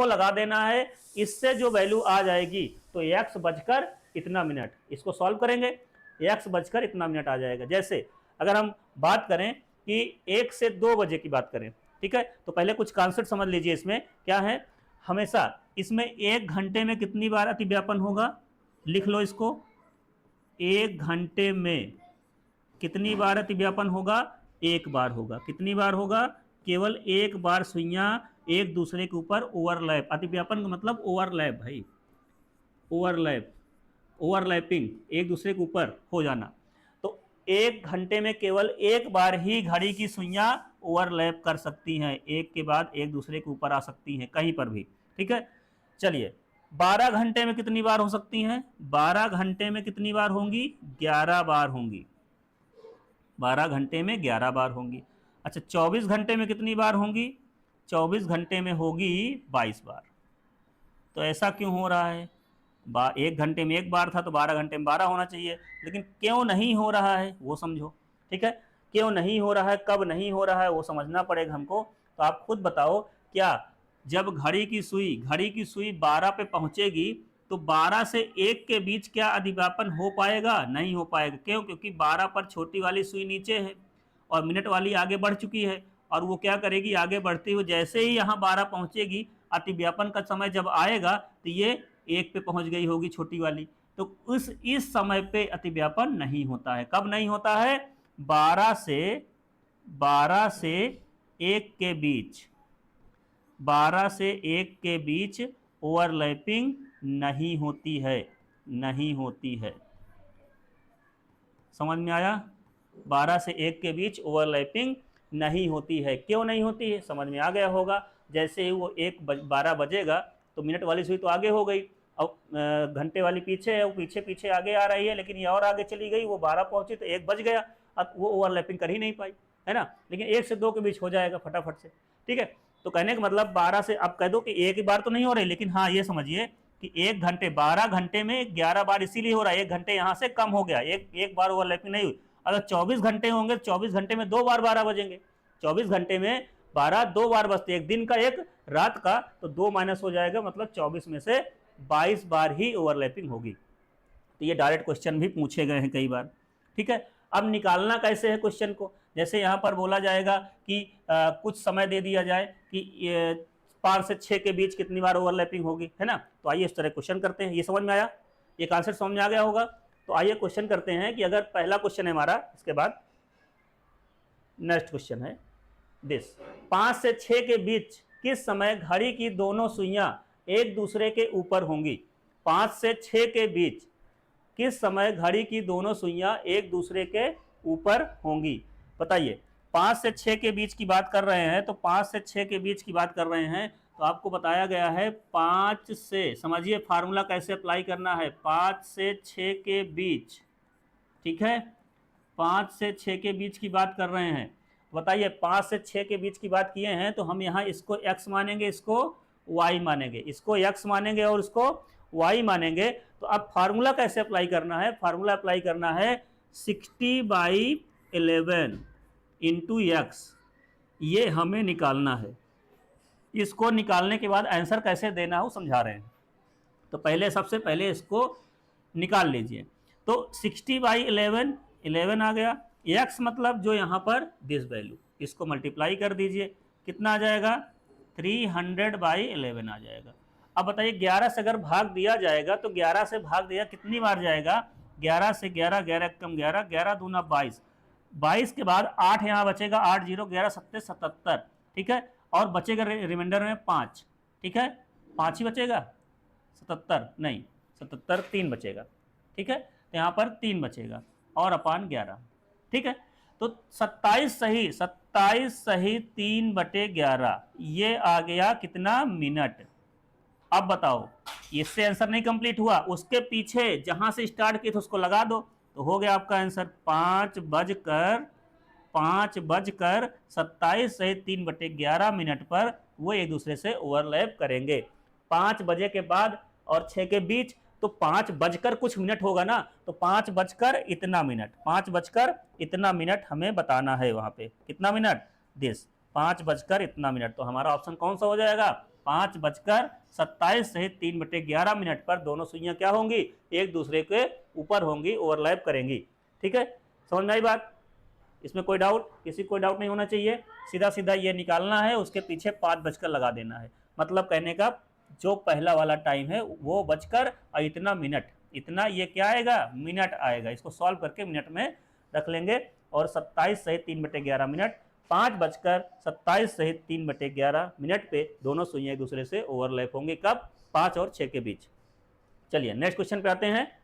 [SPEAKER 1] लगा देना है। इससे जो वैल्यू आ जाएगी तो एक्स बजकर इतना मिनट, इसको सॉल्व करेंगे, एक्स बजकर इतना मिनट आ जाएगा। जैसे अगर हम बात करें कि 1 से 2 बजे की बात करें, ठीक है, तो पहले कुछ कॉन्सेप्ट समझ लीजिए। इसमें क्या है, हमेशा इसमें 1 घंटे में कितनी बार अतिव्यापन होगा, लिख लो इसको। 1 घंटे में कितनी बार अतिव्यापन होगा, एक बार होगा। कितनी बार होगा, केवल एक बार सुइयां एक दूसरे के ऊपर ओवरलैप, अतिव्यापन का मतलब ओवरलैप भाई, ओवरलैप, ओवरलैपिंग, एक दूसरे के ऊपर हो जाना। तो 1 घंटे में केवल एक बार ही घड़ी की सुइयां ओवरलैप कर सकती हैं, एक के बाद एक दूसरे के ऊपर आ सकती हैं कहीं पर भी, ठीक है। चलिए 12 घंटे में कितनी बार हो सकती हैं, 12 घंटे में कितनी बार होंगी, 11 बार होंगी। 12 घंटे में 11 बार होंगी। अच्छा 24 घंटे में कितनी बार होंगी, 24 घंटे में होगी 22 बार। तो ऐसा क्यों हो रहा है, 1 घंटे में एक बार था तो 12 घंटे में 12 होना चाहिए, लेकिन क्यों नहीं हो रहा है वो समझो, ठीक है। क्यों नहीं हो रहा है, कब नहीं हो रहा है वो समझना पड़ेगा हमको। तो आप खुद बताओ, क्या जब घड़ी की सुई 12 पे पहुंचेगी तो 12 से 1 के बीच क्या अधिव्यापन हो पाएगा, नहीं हो पाएगा। क्यों, क्योंकि 12 पर छोटी वाली सुई नीचे है और मिनट वाली आगे बढ़ चुकी है, और वो क्या करेगी, आगे बढ़ती हुई जैसे ही यहाँ 12 पहुंचेगी, अतिव्यापन का समय जब आएगा तो ये 1 पे पहुंच गई होगी छोटी वाली। तो इस समय पे अतिव्यापन नहीं होता है। कब नहीं होता है, 12 से 1 के बीच, 12 से 1 के बीच ओवरलैपिंग नहीं होती है, नहीं होती है। समझ में आया, 12 से 1 के बीच ओवरलैपिंग नहीं होती है। क्यों नहीं होती है, समझ में आ गया होगा। जैसे ही वो 12 बजेगा तो मिनट वाली सुई तो आगे हो गई, अब घंटे वाली पीछे है, वो पीछे पीछे आगे आ रही है, लेकिन ये और आगे चली गई, वो 12 पहुंची तो 1 बज गया, अब वो ओवरलैपिंग कर ही नहीं पाई, है ना। लेकिन 1 से 2 के बीच हो जाएगा फटाफट से, ठीक है। तो कहने का मतलब 12 से, आप कह दो कि एक ही बार तो नहीं हो रही, लेकिन हाँ ये समझिए कि 12 घंटे में 11 बार इसीलिए हो रहा है, 1 घंटे यहाँ से कम हो गया, एक बार ओवरलैपिंग नहीं हुई। अगर 24 घंटे होंगे, 24 घंटे में 2 बार 12 बजेंगे, 24 घंटे में 12 2 बार बजते, एक दिन का एक रात का, तो 2 माइनस हो जाएगा, मतलब 24 में से 22 बार ही ओवरलैपिंग होगी। तो ये डायरेक्ट क्वेश्चन भी पूछे गए हैं कई बार, ठीक है। अब निकालना कैसे है क्वेश्चन को, जैसे यहाँ पर बोला जाएगा कि कुछ समय दे दिया जाए कि 5 से 6 के बीच कितनी बार ओवरलैपिंग होगी, है ना। तो आइए इस तरह क्वेश्चन करते हैं। ये समझ में आया, ये कॉन्सेप्ट समझ में आ गया होगा। तो आइए क्वेश्चन करते हैं कि अगर पहला क्वेश्चन है हमारा, इसके बाद नेक्स्ट क्वेश्चन है दिस, 5 से 6 के बीच किस समय घड़ी की दोनों सुइयां एक दूसरे के ऊपर होंगी। 5 से 6 के बीच किस समय घड़ी की दोनों सुइयां एक दूसरे के ऊपर होंगी, बताइए। 5 से 6 के बीच की बात कर रहे हैं, तो 5 से 6 के बीच की बात कर रहे हैं, तो आपको बताया गया है 5 से, समझिए फार्मूला कैसे अप्लाई करना है, 5 से 6 के बीच, ठीक है। 5 से 6 के बीच की बात कर रहे हैं, बताइए 5 से 6 के बीच की बात किए हैं, तो हम यहाँ इसको x मानेंगे, इसको y मानेंगे, इसको x मानेंगे और इसको y मानेंगे। तो अब फार्मूला कैसे अप्लाई करना है, फार्मूला अप्लाई करना है 60/11 इंटू x, ये हमें निकालना है। इसको निकालने के बाद आंसर कैसे देना है वो समझा रहे हैं। तो पहले, सबसे पहले इसको निकाल लीजिए। तो 60/11, 11 आ गया, x मतलब जो यहाँ पर दिस वैल्यू, इसको मल्टीप्लाई कर दीजिए, कितना आ जाएगा, 300/11 आ जाएगा। अब बताइए 11 से अगर भाग दिया जाएगा तो 11 से भाग दिया कितनी बार जाएगा, 11 से 11, 11 कम 11, 11 दूना 22, 22 के बाद 8 यहाँ बचेगा, 8 0 11 7 77, ठीक है। और बचेगा रिमाइंडर में 5, ठीक है, 5 ही बचेगा, 77 नहीं, 77 3 बचेगा, ठीक है। तो यहाँ पर 3 बचेगा और अपान 11, ठीक है। तो 27 सही 3/11, ये आ गया कितना, मिनट। अब बताओ, इससे आंसर नहीं कंप्लीट हुआ, उसके पीछे जहां से स्टार्ट किए थे उसको लगा दो, तो हो गया आपका आंसर 5:27 सही 3/11 मिनट पर वो एक दूसरे से ओवरलैप करेंगे। 5 बजे के बाद और 6 के बीच, तो 5 बजकर कुछ मिनट होगा ना, तो 5 बजकर इतना मिनट, 5 बजकर इतना मिनट हमें बताना है वहां पे, कितना मिनट, दिस 5 बजकर इतना मिनट। तो हमारा ऑप्शन कौन सा हो जाएगा, 5:27 सहित 3/11 मिनट पर दोनों सुइयां क्या होंगी, एक दूसरे के ऊपर होंगी, ओवरलैप करेंगी, ठीक है। समझ में आई बात। इसमें कोई डाउट, किसी कोई डाउट नहीं होना चाहिए। सीधा सीधा ये निकालना है, उसके पीछे 5 बजकर लगा देना है। मतलब कहने का जो पहला वाला टाइम है वो बजकर और इतना मिनट, इतना ये क्या आएगा, मिनट आएगा। इसको सॉल्व करके मिनट में रख लेंगे। और 27 सहित 3/11 मिनट, 5:27 सहित 3/11 मिनट पे दोनों सुइयां एक दूसरे से ओवरलैप होंगे। कब, 5 और 6 के बीच। चलिए नेक्स्ट क्वेश्चन पे आते हैं।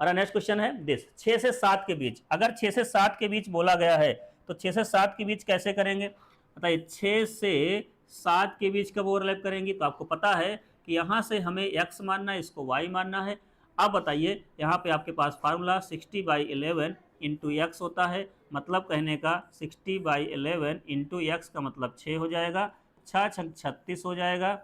[SPEAKER 1] और नेक्स्ट क्वेश्चन है दिस, 6 से 7 के बीच। अगर 6 से 7 के बीच बोला गया है तो 6 से 7 के बीच कैसे करेंगे बताइए। 6 से 7 के बीच कब ओवरलैप करेंगे, तो आपको पता है कि यहाँ से हमें x मानना है, इसको y मानना है। अब बताइए यहाँ पे आपके पास फार्मूला 60/11 इंटू एक्स होता है। मतलब कहने का 60/11 इंटू एक्स का मतलब 6 हो जाएगा, 6 छंग 36 हो जाएगा,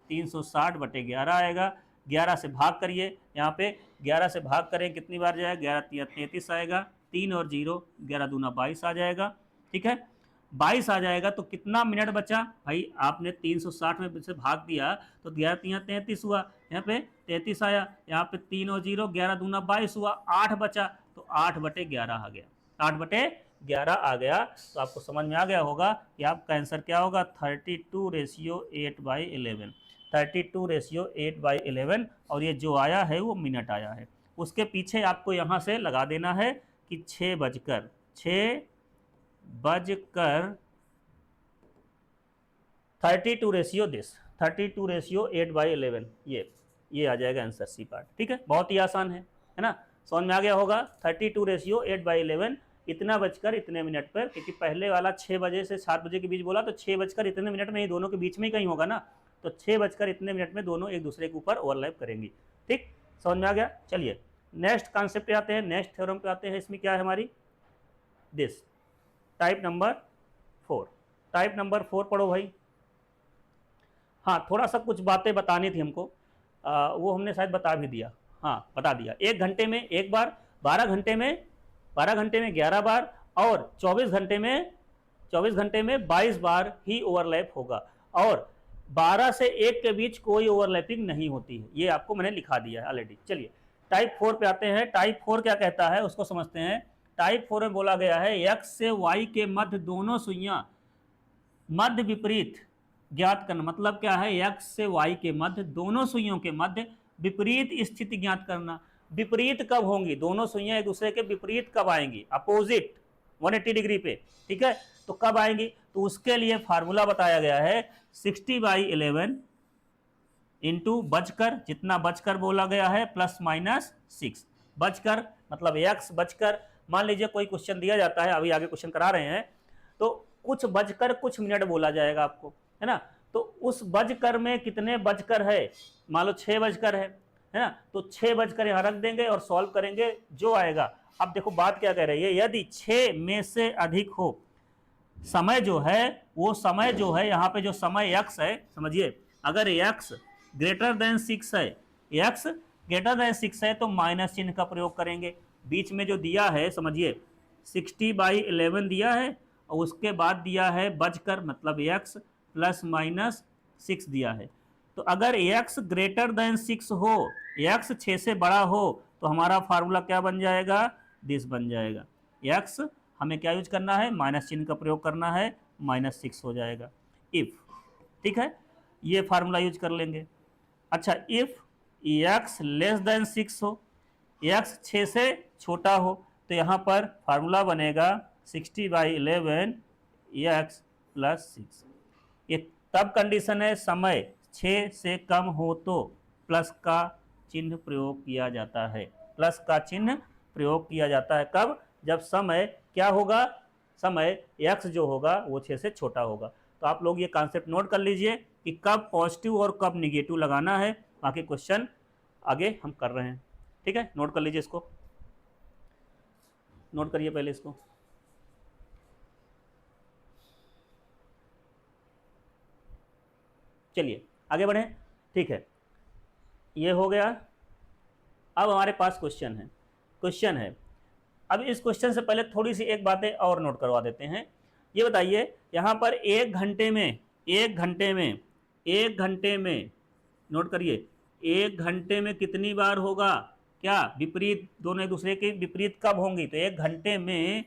[SPEAKER 1] 360/11 आएगा। 11 से भाग करिए, यहाँ पे 11 से भाग करें कितनी बार जाएगा, 11 33 आएगा, 3 और 0, 11 दूना 22 आ जाएगा। ठीक है, 22 आ जाएगा। तो कितना मिनट बचा भाई, आपने 360 में से भाग दिया तो 11 33 हुआ, यहाँ पे 33 आया, यहाँ पे 3 और 0, 11 दूना 22 हुआ, 8 बचा। तो 8/11 आ गया, 8/11 आ गया। तो आपको समझ में आ गया होगा कि आपका आंसर क्या होगा, 32:8/11, 32:8/11। और ये जो आया है वो मिनट आया है। उसके पीछे आपको यहाँ से लगा देना है कि 32:8/11, ये आ जाएगा आंसर सी पार्ट। ठीक है, बहुत ही आसान है ना, समझ में आ गया होगा। 32:8/11 इतना बजकर इतने मिनट पर, क्योंकि पहले वाला 6 बजे से 7 बजे के बीच बोला तो 6 बजकर इतने मिनट में ही दोनों के बीच में ही कहीं होगा ना। तो 6 बजकर इतने मिनट में दोनों एक दूसरे के ऊपर ओवरलैप करेंगी। ठीक, समझ में आ गया। चलिए नेक्स्ट कॉन्सेप्ट पे आते हैं, नेक्स्ट थ्योरम पे आते हैं। इसमें क्या है हमारी this, type number 4। Type number 4 पढ़ो भाई। हाँ, थोड़ा सा कुछ बातें बतानी थी हमको, वो हमने शायद बता भी दिया। हाँ, बता दिया। 1 घंटे में 1 बार, 12 घंटे में 11 बार, और 24 घंटे में 22 बार ही ओवरलैप होगा। और 12 से 1 के बीच कोई ओवरलैपिंग नहीं होती है। ये आपको मैंने लिखा दिया है ऑलरेडी। चलिए टाइप 4 पे आते हैं। टाइप 4 क्या कहता है उसको समझते हैं। टाइप 4 में बोला गया है x से y के मध्य दोनों सुइयां मध्य विपरीत ज्ञात करना। मतलब क्या है, x से y के मध्य दोनों सुइयों के मध्य विपरीत स्थिति ज्ञात करना। विपरीत कब होंगी, दोनों सुइयां एक दूसरे के विपरीत कब आएंगी, अपोजिट 180 डिग्री पे। ठीक है, तो कब आएंगी, तो उसके लिए फार्मूला बताया गया है 60/11 इंटू बजकर, जितना बजकर बोला गया है, प्लस माइनस 6। बजकर मतलब x बजकर, मान लीजिए कोई क्वेश्चन दिया जाता है, अभी आगे क्वेश्चन करा रहे हैं, तो कुछ बजकर कुछ मिनट बोला जाएगा आपको, है ना। तो उस बजकर में कितने बजकर है, मान लो 6 बजकर है ना, तो 6 बजकर यहाँ रख देंगे और सॉल्व करेंगे, जो आएगा। अब देखो बात क्या कह रही है, यदि 6 में से अधिक हो समय जो है, वो समय जो है यहाँ पे जो समय x है, समझिए अगर x ग्रेटर देन 6 है, x ग्रेटर देन 6 है तो माइनस चिन्ह का प्रयोग करेंगे। बीच में जो दिया है समझिए 60/11 दिया है, और उसके बाद दिया है बजकर मतलब x प्लस माइनस 6 दिया है। तो अगर x ग्रेटर देन 6 हो, x 6 से बड़ा हो, तो हमारा फार्मूला क्या बन जाएगा, दिस बन जाएगा। x हमें क्या यूज करना है, माइनस चिन्ह का प्रयोग करना है, -6 हो जाएगा इफ। ठीक है, ये फार्मूला यूज कर लेंगे। अच्छा, इफ x लेस देन 6 हो, x 6 से छोटा हो, तो यहाँ पर फार्मूला बनेगा 60/11 x प्लस 6। ये तब कंडीशन है समय 6 से कम हो तो प्लस का चिन्ह प्रयोग किया जाता है। प्लस का चिन्ह प्रयोग किया जाता है कब, जब समय क्या होगा, समय x जो होगा वो 6 से छोटा होगा। तो आप लोग ये कॉन्सेप्ट नोट कर लीजिए कि कब पॉजिटिव और कब निगेटिव लगाना है। बाकी क्वेश्चन आगे हम कर रहे हैं। ठीक है, नोट कर लीजिए, इसको नोट करिए पहले इसको। चलिए आगे बढ़ें। ठीक है, ये हो गया। अब हमारे पास क्वेश्चन है। अब इस क्वेश्चन से पहले थोड़ी सी एक बातें और नोट करवा देते हैं। ये बताइए यहाँ पर 1 घंटे में नोट करिए, 1 घंटे में कितनी बार होगा, क्या विपरीत, दोनों एक दूसरे के विपरीत कब होंगी, तो 1 घंटे में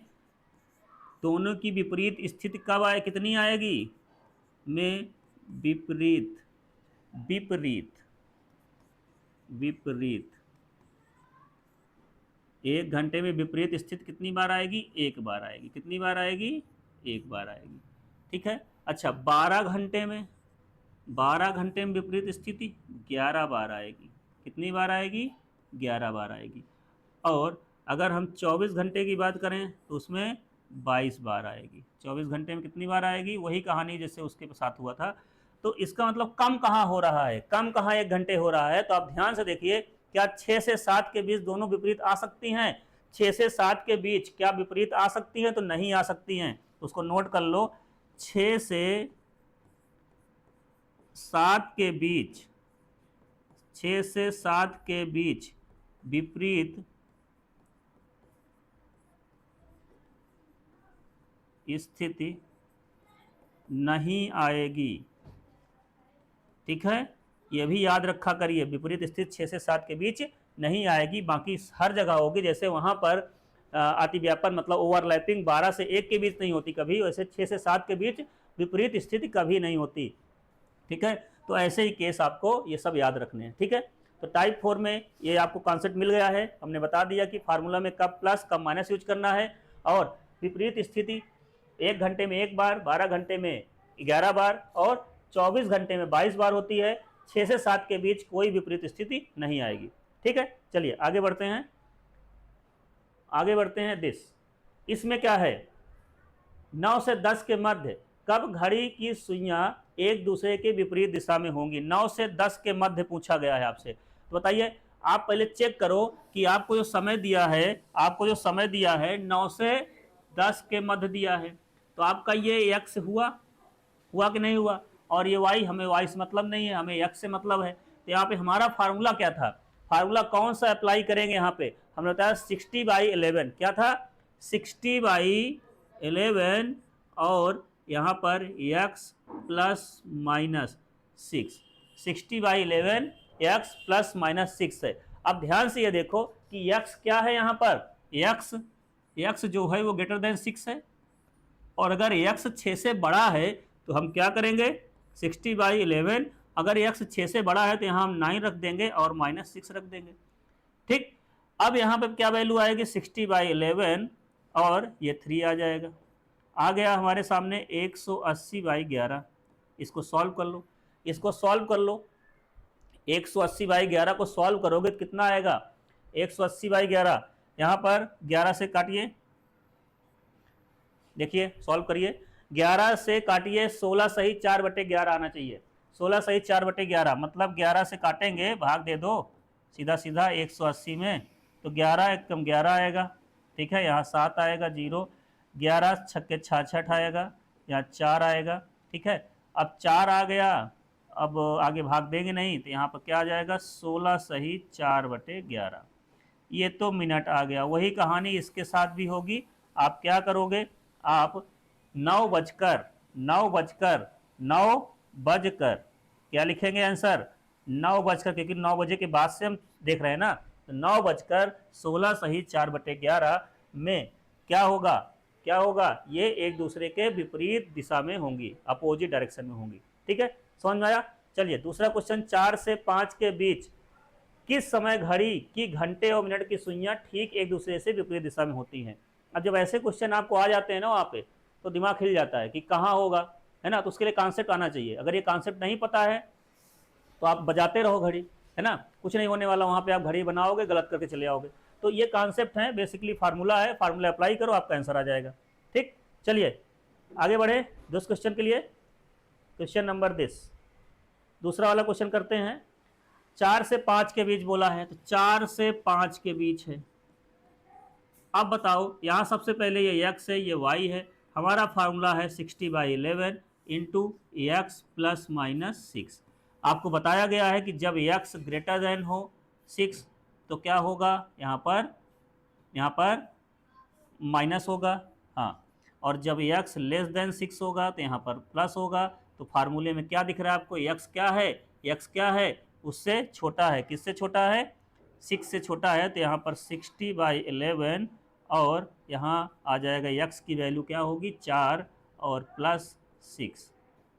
[SPEAKER 1] दोनों की विपरीत स्थिति कब आए, कितनी आएगी, में विपरीत विपरीत विपरीत 1 घंटे में विपरीत स्थिति कितनी बार आएगी, एक बार आएगी। कितनी बार आएगी, एक बार आएगी। ठीक है। अच्छा 12 घंटे में, 12 घंटे में विपरीत स्थिति 11 बार आएगी। कितनी बार आएगी, 11 बार आएगी। और अगर हम 24 घंटे की बात करें तो उसमें 22 बार आएगी। 24 घंटे में कितनी बार आएगी, वही कहानी जैसे उसके साथ हुआ था। तो इसका मतलब कम कहाँ हो रहा है, कम कहाँ 1 घंटे हो रहा है। तो आप ध्यान से देखिए, क्या 6 से 7 के बीच दोनों विपरीत आ सकती हैं? 6 से 7 के बीच क्या विपरीत आ सकती हैं? तो नहीं आ सकती हैं। उसको नोट कर लो, 6 से 7 के बीच, 6 से 7 के बीच विपरीत स्थिति नहीं आएगी। ठीक है, ये भी याद रखा करिए, विपरीत स्थिति 6 से 7 के बीच नहीं आएगी, बाकी हर जगह होगी। जैसे वहां पर अतिव्यापन मतलब ओवरलैपिंग 12 से 1 के बीच नहीं होती कभी, वैसे 6 से 7 के बीच विपरीत स्थिति कभी नहीं होती। ठीक है, तो ऐसे ही केस आपको ये सब याद रखने हैं। ठीक है, तो टाइप 4 में ये आपको कॉन्सेप्ट मिल गया है। हमने बता दिया कि फार्मूला में कब प्लस कब माइनस यूज करना है, और विपरीत स्थिति 1 घंटे में 1 बार, 12 घंटे में 11 बार और 24 घंटे में 22 बार होती है। 6 से 7 के बीच कोई विपरीत स्थिति नहीं आएगी। ठीक है, चलिए आगे बढ़ते हैं, आगे बढ़ते हैं। इसमें क्या है, 9 से 10 के मध्य कब घड़ी की सुइयां एक दूसरे के विपरीत दिशा में होंगी। 9 से 10 के मध्य पूछा गया है आपसे, तो बताइए। आप पहले चेक करो कि आपको जो समय दिया है, आपको जो समय दिया है 9 से 10 के मध्य दिया है, तो आपका ये x हुआ कि नहीं हुआ, और ये y, हमें y से मतलब नहीं है, हमें x से मतलब है। तो यहाँ पे हमारा फार्मूला क्या था, फार्मूला कौन सा अप्लाई करेंगे यहाँ पे, हमने बताया 60/11। क्या था, 60/11, और यहाँ पर x plus minus 6, 60/11 x plus minus 6 है। अब ध्यान से ये देखो कि x क्या है, यहाँ पर x जो है वो ग्रेटर देन 6 है, और अगर x 6 से बड़ा है तो हम क्या करेंगे, 60/11, अगर x 6 से बड़ा है तो यहाँ हम 9 रख देंगे और माइनस 6 रख देंगे। ठीक, अब यहाँ पे क्या वैल्यू आएगी, 60/11 और ये 3 आ जाएगा। आ गया हमारे सामने 180/11। इसको सॉल्व कर लो, इसको सॉल्व कर लो। 180/11 को सॉल्व करोगे तो कितना आएगा, 180/11, यहाँ पर 11 से काटिए, देखिए सॉल्व करिए, 11 से काटिए, 16 सही 4/11 आना चाहिए। 16 सही 4/11 मतलब 11 से काटेंगे, भाग दे दो सीधा सीधा 180 में, तो 11 एक कम 11 आएगा। ठीक है, यहाँ 7 आएगा, 0, 11 छक्के 66 आएगा, यहाँ 4 आएगा। ठीक है, अब 4 आ गया, अब आगे भाग देंगे नहीं, तो यहाँ पर क्या आ जाएगा, 16 सही 4/11। ये तो मिनट आ गया। वही कहानी इसके साथ भी होगी। आप क्या करोगे, आप 9 बजकर क्या लिखेंगे आंसर, 9 बजकर, क्योंकि 9 बजे के बाद से हम देख रहे हैं ना, तो 9:16 सही 4/11 में क्या होगा, ये एक दूसरे के विपरीत दिशा में होंगी, अपोजिट डायरेक्शन में होंगी। ठीक है, समझ में आया। चलिए दूसरा क्वेश्चन, 4 से 5 के बीच किस समय घड़ी की घंटे और मिनट की सुइयां ठीक एक दूसरे से विपरीत दिशा में होती हैं। अब जब ऐसे क्वेश्चन आपको आ जाते हैं ना वहाँ पे, तो दिमाग हिल जाता है कि कहाँ होगा, है ना। तो उसके लिए कॉन्सेप्ट आना चाहिए। अगर ये कॉन्सेप्ट नहीं पता है तो आप बजाते रहो घड़ी, है ना, कुछ नहीं होने वाला। वहाँ पे आप घड़ी बनाओगे, गलत करके चले आओगे। तो ये कॉन्सेप्ट है, बेसिकली फार्मूला है, फार्मूला अप्लाई करो, आपका आंसर आ जाएगा। ठीक, चलिए आगे बढ़े दूसरे क्वेश्चन के लिए। क्वेश्चन नंबर दूसरा वाला क्वेश्चन करते हैं। 4 से 5 के बीच बोला है, तो 4 से 5 के बीच है। अब बताओ, यहाँ सबसे पहले ये x है, ये y है। हमारा फार्मूला है 60/11 इंटू एक्स प्लस माइनस 6। आपको बताया गया है कि जब x ग्रेटर देन हो 6 तो क्या होगा, यहाँ पर माइनस होगा, हाँ, और जब x लेस देन 6 होगा तो यहाँ पर प्लस होगा। तो फार्मूले में क्या दिख रहा है आपको, x क्या है, उससे छोटा है। किससे छोटा है, 6 से छोटा है। तो यहाँ पर 60/11 और यहाँ आ जाएगा x की वैल्यू क्या होगी 4 और प्लस 6,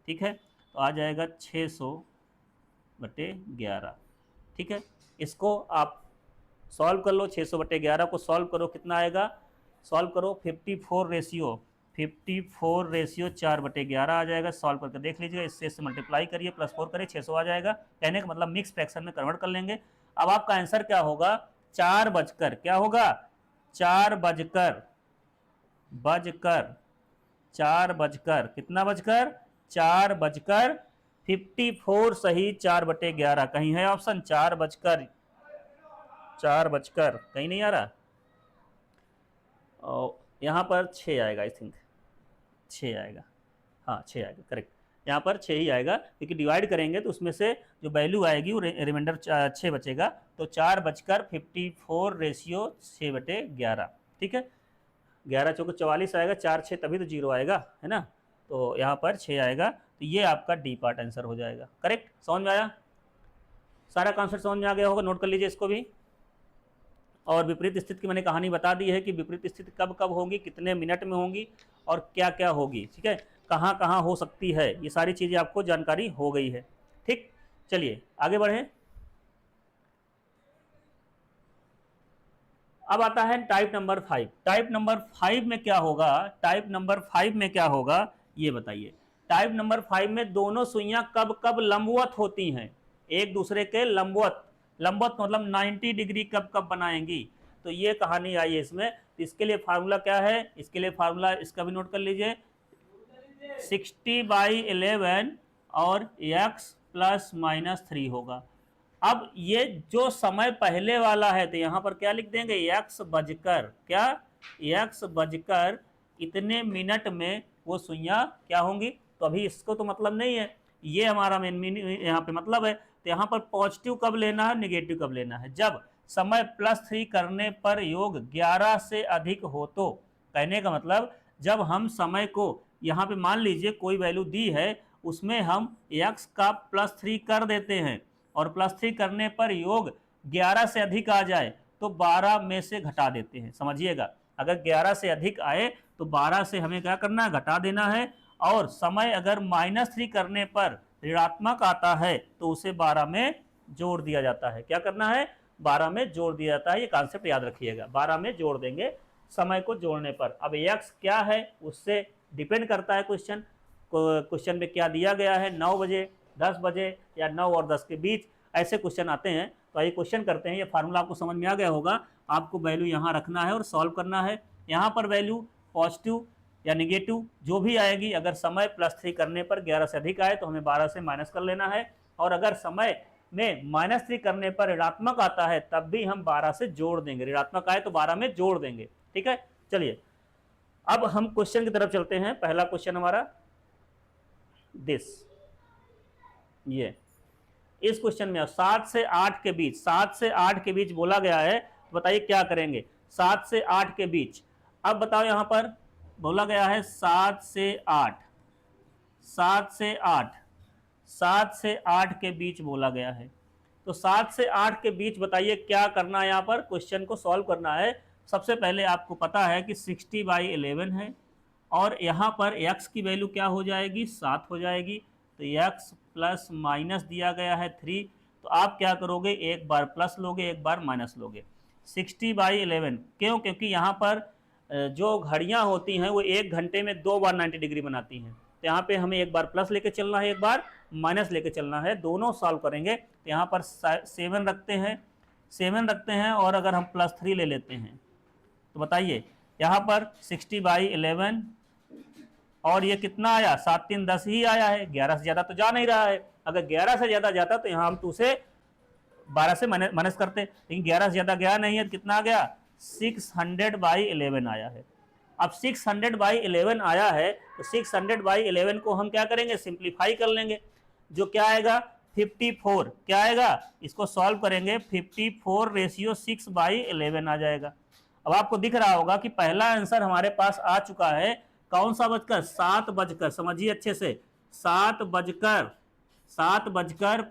[SPEAKER 1] ठीक है। तो आ जाएगा 600/11, ठीक है। इसको आप सॉल्व कर लो, 600/11 को सॉल्व करो, कितना आएगा, सॉल्व करो 54 रेशियो 4/11 आ जाएगा। सॉल्व करके देख लीजिएगा, इससे मल्टीप्लाई करिए, +4 करिए, 600 आ जाएगा। कहने का मतलब मिक्स फ्रैक्शन में कन्वर्ट कर लेंगे। अब आपका आंसर क्या होगा, 4 बजकर क्या होगा, 4 बजकर कितना बजकर, 4 बजकर 54 सही 4/11 कहीं है ऑप्शन, 4 बजकर कहीं नहीं आ रहा। और यहाँ पर 6 आएगा, आई थिंक 6 आएगा, हाँ 6 आएगा, करेक्ट। यहाँ पर 6 ही आएगा क्योंकि डिवाइड करेंगे तो उसमें से जो वैल्यू आएगी वो रिमाइंडर 6 बचेगा। तो 4 बजकर 54 रेशियो 6/11, ठीक है। 11 चौको 44 आएगा, 4 6 तभी तो 0 आएगा, है ना। तो यहाँ पर 6 आएगा। तो ये आपका डी पार्ट आंसर हो जाएगा, करेक्ट। समझ में आया, सारा कॉन्सेप्ट समझ में आ गया होगा, नोट कर लीजिए इसको भी। और विपरीत स्थिति की मैंने कहानी बता दी है कि विपरीत स्थिति कब कब होगी, कितने मिनट में होगी और क्या क्या होगी, ठीक है, कहाँ कहाँ हो सकती है, ये सारी चीज़ें आपको जानकारी हो गई है, ठीक। चलिए आगे बढ़ें। अब आता है टाइप नंबर 5। टाइप नंबर 5 में क्या होगा, टाइप नंबर 5 में क्या होगा ये बताइए। टाइप नंबर 5 में दोनों सुइयां कब कब लंबवत होती हैं, एक दूसरे के लंबवत, लंबवत मतलब 90 डिग्री कब कब बनाएंगी। तो ये कहानी आई है इसमें। तो इसके लिए फार्मूला क्या है, इसके लिए फार्मूला इसका भी नोट कर लीजिए, 60/11 और x ± 3 होगा। अब ये जो समय पहले वाला है तो यहाँ पर क्या लिख देंगे, x बजकर क्या, x बजकर इतने मिनट में वो सुइयां क्या होंगी। तो अभी इसको तो मतलब नहीं है, ये हमारा मेन यहाँ पे मतलब है। तो यहाँ पर पॉजिटिव कब लेना है, निगेटिव कब लेना है, जब समय +3 करने पर योग 11 से अधिक हो। तो कहने का मतलब जब हम समय को यहाँ पे मान लीजिए कोई वैल्यू दी है, उसमें हम x का +3 कर देते हैं और +3 करने पर योग 11 से अधिक आ जाए तो 12 में से घटा देते हैं। समझिएगा, अगर 11 से अधिक आए तो 12 से हमें क्या करना है, घटा देना है। और समय अगर -3 करने पर ऋणात्मक आता है तो उसे 12 में जोड़ दिया जाता है। क्या करना है, 12 में जोड़ दिया जाता है। ये कॉन्सेप्ट याद रखिएगा, 12 में जोड़ देंगे समय को जोड़ने पर। अब x क्या है उससे डिपेंड करता है क्वेश्चन में क्या दिया गया है, 9 बजे, 10 बजे या 9 और 10 के बीच, ऐसे क्वेश्चन आते हैं। तो आइए क्वेश्चन करते हैं। ये फार्मूला आपको समझ में आ गया होगा, आपको वैल्यू यहाँ रखना है और सॉल्व करना है। यहाँ पर वैल्यू पॉजिटिव या निगेटिव जो भी आएगी, अगर समय +3 करने पर 11 से अधिक आए तो हमें 12 से माइनस कर लेना है, और अगर समय में -3 करने पर ऋणात्मक आता है तब भी हम 12 से जोड़ देंगे, ऋणात्मक आए तो 12 में जोड़ देंगे, ठीक है। चलिए अब हम क्वेश्चन की तरफ चलते हैं। पहला क्वेश्चन हमारा दिस, ये इस क्वेश्चन में 7 से 8 के बीच, 7 से 8 के बीच बोला गया है। तो बताइए क्या करेंगे, 7 से 8 के बीच। अब बताओ यहाँ पर बोला गया है 7 से 8, 7 से 8, 7 से 8 के बीच बोला गया है। तो 7 से 8 के बीच बताइए क्या करना है, यहाँ पर क्वेश्चन को सॉल्व करना है। सबसे पहले आपको पता है कि 60/11 है और यहाँ पर x की वैल्यू क्या हो जाएगी, 7 हो जाएगी। तो x प्लस माइनस दिया गया है 3, तो आप क्या करोगे, एक बार प्लस लोगे एक बार माइनस लोगे। 60/11 क्यों, क्योंकि यहाँ पर जो घड़ियाँ होती हैं वो 1 घंटे में 2 बार 90 डिग्री बनाती हैं। तो यहाँ पे हमें एक बार प्लस लेके चलना है, एक बार माइनस लेके चलना है, दोनों सॉल्व करेंगे। तो यहाँ पर 7 रखते हैं, 7 रखते हैं, और अगर हम +3 ले लेते हैं तो बताइए यहाँ पर 60/11 और ये कितना आया, 7 3 10 ही आया है, 11 से ज़्यादा तो जा नहीं रहा है। अगर 11 से ज़्यादा जाता तो यहाँ हम 2 से 12 से माइनस करते, लेकिन 11 से ज़्यादा गया नहीं है। तो कितना आ गया, 600/11 आया है। अब 600/11 आया है तो 600/11 को हम क्या करेंगे, सिंप्लीफाई कर लेंगे। जो क्या आएगा, 54, क्या आएगा, इसको सॉल्व करेंगे 54 रेशियो 6/11 आ जाएगा। अब आपको दिख रहा होगा कि पहला आंसर हमारे पास आ चुका है, कौन सा बजकर, 7 बजकर, समझिए अच्छे से, 7 बजकर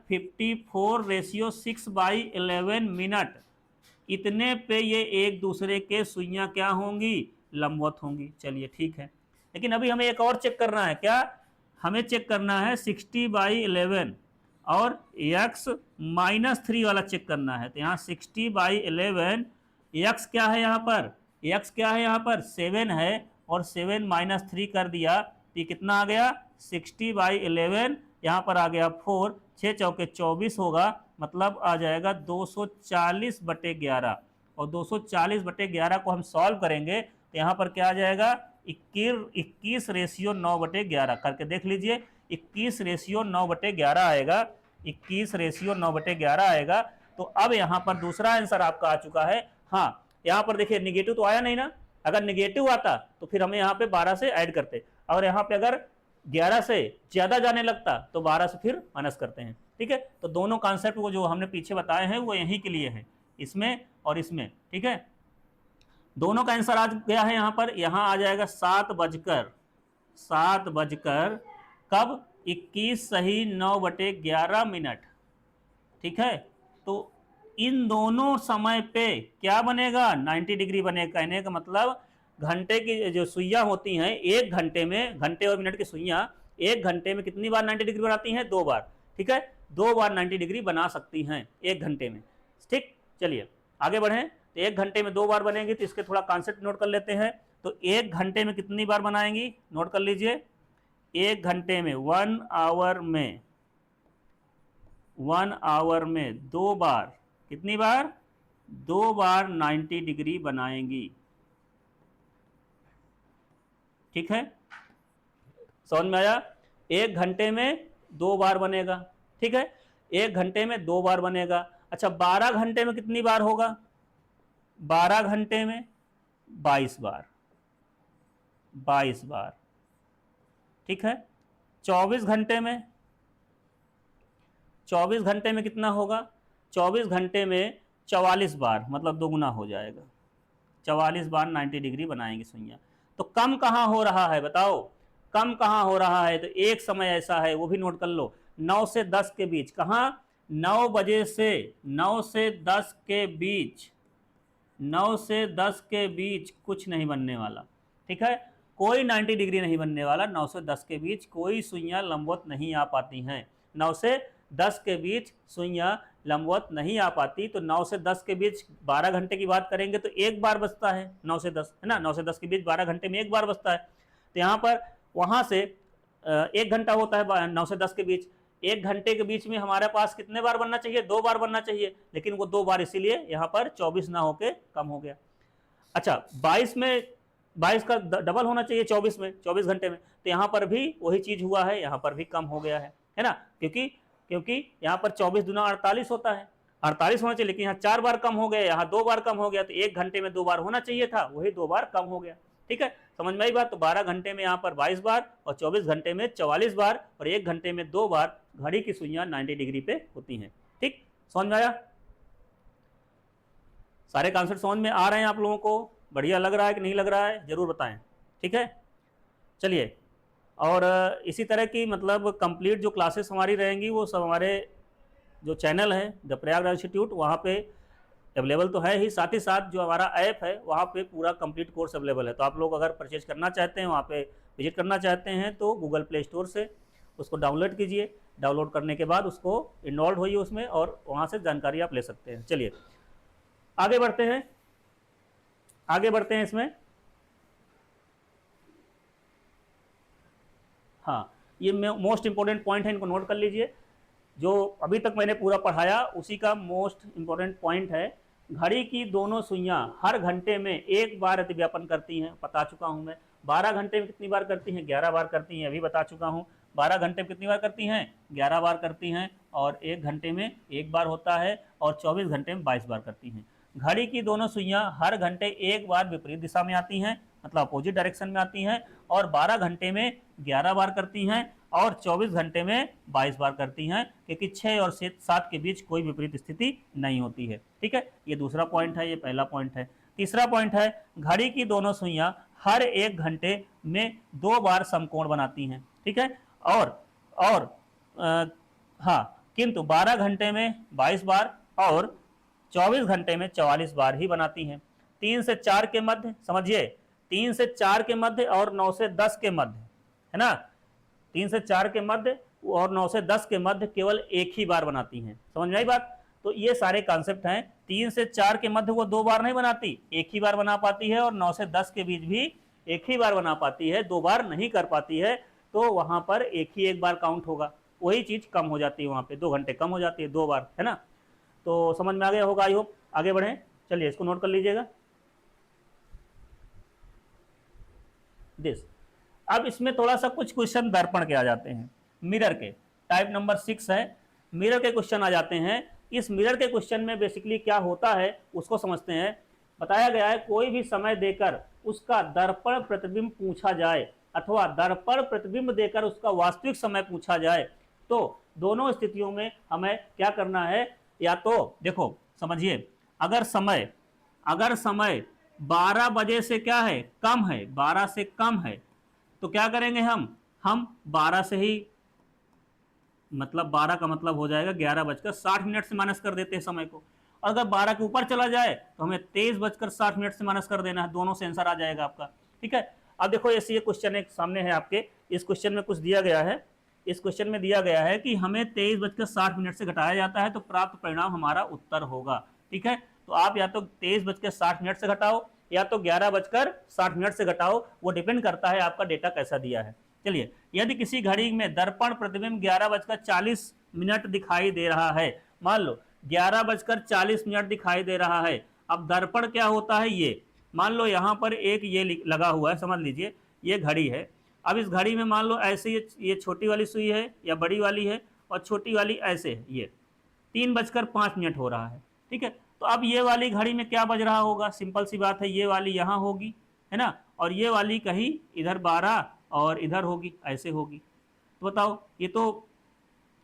[SPEAKER 1] 54 रेशियो 6/11 मिनट, इतने पे ये एक दूसरे के सुइयां क्या होंगी, लंबवत होंगी। चलिए ठीक है, लेकिन अभी हमें एक और चेक करना है। क्या हमें चेक करना है 60/11 और x -3 वाला चेक करना है। तो यहाँ 60/11 x क्या है, यहाँ पर x क्या है, यहाँ पर 7 है और 7 -3 कर दिया तो ये कितना आ गया 60/11, यहाँ पर आ गया 4, 6 चौके 24 होगा, मतलब आ जाएगा 240/11। और 240/11 को हम सॉल्व करेंगे तो यहाँ पर क्या आ जाएगा 21/9/11 करके देख लीजिए। 21/9/11 आएगा, 21/9/11 आएगा। तो अब यहाँ पर दूसरा आंसर आपका आ चुका है। हाँ, यहाँ पर देखिए निगेटिव तो आया नहीं ना, अगर निगेटिव आता तो फिर हमें यहाँ पे 12 से ऐड करते, और यहाँ पे अगर 11 से ज्यादा जाने लगता तो 12 से फिर माइनस करते हैं। ठीक है, तो दोनों कॉन्सेप्ट वो जो हमने पीछे बताए हैं वो यहीं के लिए है, इसमें और इसमें। ठीक है, दोनों का आंसर आ गया है। यहाँ आ जाएगा 7 बजकर कब 21 सही 9/11। ठीक है, तो इन दोनों समय पे क्या बनेगा 90 डिग्री बनेगा। कहने का मतलब घंटे की जो सुइयां होती हैं एक घंटे में, घंटे और मिनट की सुइयां एक घंटे में कितनी बार 90 डिग्री बनाती हैं, 2 बार। ठीक है, 2 बार 90 डिग्री बना सकती हैं एक घंटे में। ठीक, चलिए आगे बढ़ें। तो एक घंटे में 2 बार बनेंगी, तो इसके थोड़ा कॉन्सेप्ट नोट कर लेते हैं। तो एक घंटे में कितनी बार बनाएंगी, नोट कर लीजिए। एक घंटे में 1 आवर में 2 बार, कितनी बार, 2 बार 90 डिग्री बनाएंगी। ठीक है, समझ में आया। एक घंटे में 2 बार बनेगा। ठीक है, एक घंटे में 2 बार बनेगा। अच्छा, 12 घंटे में कितनी बार होगा, 12 घंटे में 22 बार, 22 बार। ठीक है, 24 घंटे में, 24 घंटे में कितना होगा, 24 घंटे में 44 बार, मतलब दोगुना हो जाएगा। 44 बार 90 डिग्री बनाएंगे सुइयां। तो कम कहाँ हो रहा है बताओ, कम कहाँ हो रहा है। तो एक समय ऐसा है, वो भी नोट कर लो, 9 से 10 के बीच। कहाँ, 9 बजे से 9 से 10 के बीच, 9 से 10 के बीच कुछ नहीं बनने वाला। ठीक है, कोई 90 डिग्री नहीं बनने वाला। 9 से 10 के बीच कोई सुइयां लंबवत नहीं आ पाती हैं। 9 से 10 के बीच सुइयां लंबवत नहीं आ पाती। तो 9 से 10 के बीच 12 घंटे की बात करेंगे तो एक बार बचता है 9 से 10, है ना। 9 से 10 के बीच 12 घंटे में एक बार बचता है। तो यहाँ पर वहाँ से 1 घंटा होता है 9 से 10 के बीच। 1 घंटे के बीच में हमारे पास कितने बार बनना चाहिए, 2 बार बनना चाहिए, लेकिन वो 2 बार इसीलिए यहाँ पर 24 ना होके कम हो गया। अच्छा, 22 में 22 का डबल होना चाहिए 24 में, 24 घंटे में। तो यहाँ पर भी वही चीज हुआ है, यहाँ पर भी कम हो गया है ना। क्योंकि यहाँ पर 24 दूना 48 होता है, 48 होना चाहिए, लेकिन यहाँ 4 बार कम हो गया, यहाँ 2 बार कम हो गया। तो 1 घंटे में 2 बार होना चाहिए था, वही 2 बार कम हो गया। ठीक है, समझ में आई बात। तो 12 घंटे में यहाँ पर 22 बार और 24 घंटे में 44 बार और 1 घंटे में 2 बार घड़ी की सुइयां 90 डिग्री पे होती हैं। ठीक, समझ में आया, सारे कॉन्सेप्ट समझ में आ रहे हैं आप लोगों को, बढ़िया लग रहा है कि नहीं लग रहा है, जरूर बताएं। ठीक है, चलिए, और इसी तरह की मतलब कंप्लीट जो क्लासेस हमारी रहेंगी वो सब हमारे जो चैनल है द प्रयागराज इंस्टीट्यूट वहाँ पे अवेलेबल तो है ही, साथ ही साथ जो हमारा ऐप है वहाँ पे पूरा कंप्लीट कोर्स अवेलेबल है। तो आप लोग अगर परचेज करना चाहते हैं, वहाँ पे विजिट करना चाहते हैं, तो गूगल प्ले स्टोर से उसको डाउनलोड कीजिए। डाउनलोड करने के बाद उसको इन्वॉल्व होइए उसमें और वहाँ से जानकारी आप ले सकते हैं। चलिए आगे बढ़ते हैं, आगे बढ़ते हैं इसमें। हाँ, ये मोस्ट इंपॉर्टेंट पॉइंट है, इनको नोट कर लीजिए। जो अभी तक मैंने पूरा पढ़ाया उसी का मोस्ट इंपॉर्टेंट पॉइंट है। घड़ी की दोनों सुइयां हर घंटे में एक बार अतिव्यापन करती हैं, बता चुका हूं मैं। 12 घंटे में कितनी बार करती हैं, 11 बार करती हैं, अभी बता चुका हूं। 12 घंटे में कितनी बार करती हैं, 11 बार करती हैं, और 1 घंटे में 1 बार होता है, और 24 घंटे में 22 बार करती हैं। घड़ी की दोनों सुइयां हर घंटे एक बार विपरीत दिशा में आती हैं, मतलब अपोजिट डायरेक्शन में आती हैं, और 12 घंटे में 11 बार करती हैं, और 24 घंटे में 22 बार करती हैं, क्योंकि 6 और 7 के बीच कोई विपरीत स्थिति नहीं होती है। ठीक है, ये दूसरा पॉइंट है, ये पहला पॉइंट है। तीसरा पॉइंट है, घड़ी की दोनों सुइयां हर 1 घंटे में 2 बार समकोण बनाती हैं। ठीक है, और हाँ, किंतु 12 घंटे में 22 बार और 24 घंटे में 44 बार ही बनाती हैं। 3 से 4 के मध्य, समझिए 3 से 4 के मध्य और 9 से 10 के मध्य, है ना, 3 से 4 के मध्य और 9 से 10 के मध्य केवल एक ही बार बनाती हैं। समझ में आई बात? तो ये सारे कॉन्सेप्ट हैं। 3 से 4 के मध्य वो 2 बार नहीं बनाती, एक ही बार बना पाती है, और 9 से 10 के बीच भी एक ही बार बना पाती है, 2 बार नहीं कर पाती है, तो वहां पर एक बार काउंट होगा। वही चीज कम हो जाती है, वहां पे 2 घंटे कम हो जाती है, 2 बार, है ना। तो समझ में आ गया होगा, आई होप। आगे बढ़े, चलिए इसको नोट कर लीजिएगा दिस। अब इसमें थोड़ा सा कुछ क्वेश्चन दर्पण के आ जाते हैं, मिरर के, टाइप नंबर 6 है, मिरर के क्वेश्चन आ जाते हैं। इस मिरर के क्वेश्चन में बेसिकली क्या होता है उसको समझते हैं। बताया गया है कोई भी समय देकर उसका दर्पण प्रतिबिंब पूछा जाए अथवा दर्पण प्रतिबिंब देकर उसका वास्तविक समय पूछा जाए, तो दोनों स्थितियों में हमें क्या करना है। या तो देखो समझिए, अगर समय 12 बजे से क्या है, कम है, 12 से कम है, तो क्या करेंगे हम 12 से ही, मतलब 12 का मतलब हो जाएगा 11:60 से माइनस कर देते हैं समय को। और अगर 12 के ऊपर चला जाए तो हमें 23:60 से माइनस कर देना है, दोनों से आंसर आ जाएगा आपका। ठीक है, अब देखो ऐसे ये क्वेश्चन एक सामने है आपके, इस क्वेश्चन में कुछ दिया गया है। इस क्वेश्चन में दिया गया है कि हमें 23:60 से घटाया जाता है तो प्राप्त परिणाम हमारा उत्तर होगा। ठीक है, तो आप या तो 23:60 से घटाओ या तो 11:60 से घटाओ, वो डिपेंड करता है आपका डेटा कैसा दिया है। चलिए, यदि किसी घड़ी में दर्पण प्रतिबिंब 11:40 दिखाई दे रहा है, मान लो 11:40 दिखाई दे रहा है। अब दर्पण क्या होता है, ये मान लो यहाँ पर एक ये लगा हुआ है, समझ लीजिए ये घड़ी है। अब इस घड़ी में मान लो ऐसे ये छोटी वाली सुई है या बड़ी वाली है, और छोटी वाली ऐसे है, ये 3:05 हो रहा है। ठीक है, तो अब ये वाली घड़ी में क्या बज रहा होगा, सिंपल सी बात है, ये वाली यहाँ होगी, है ना, और ये वाली कहीं इधर 12 और इधर होगी, ऐसे होगी। तो बताओ, ये तो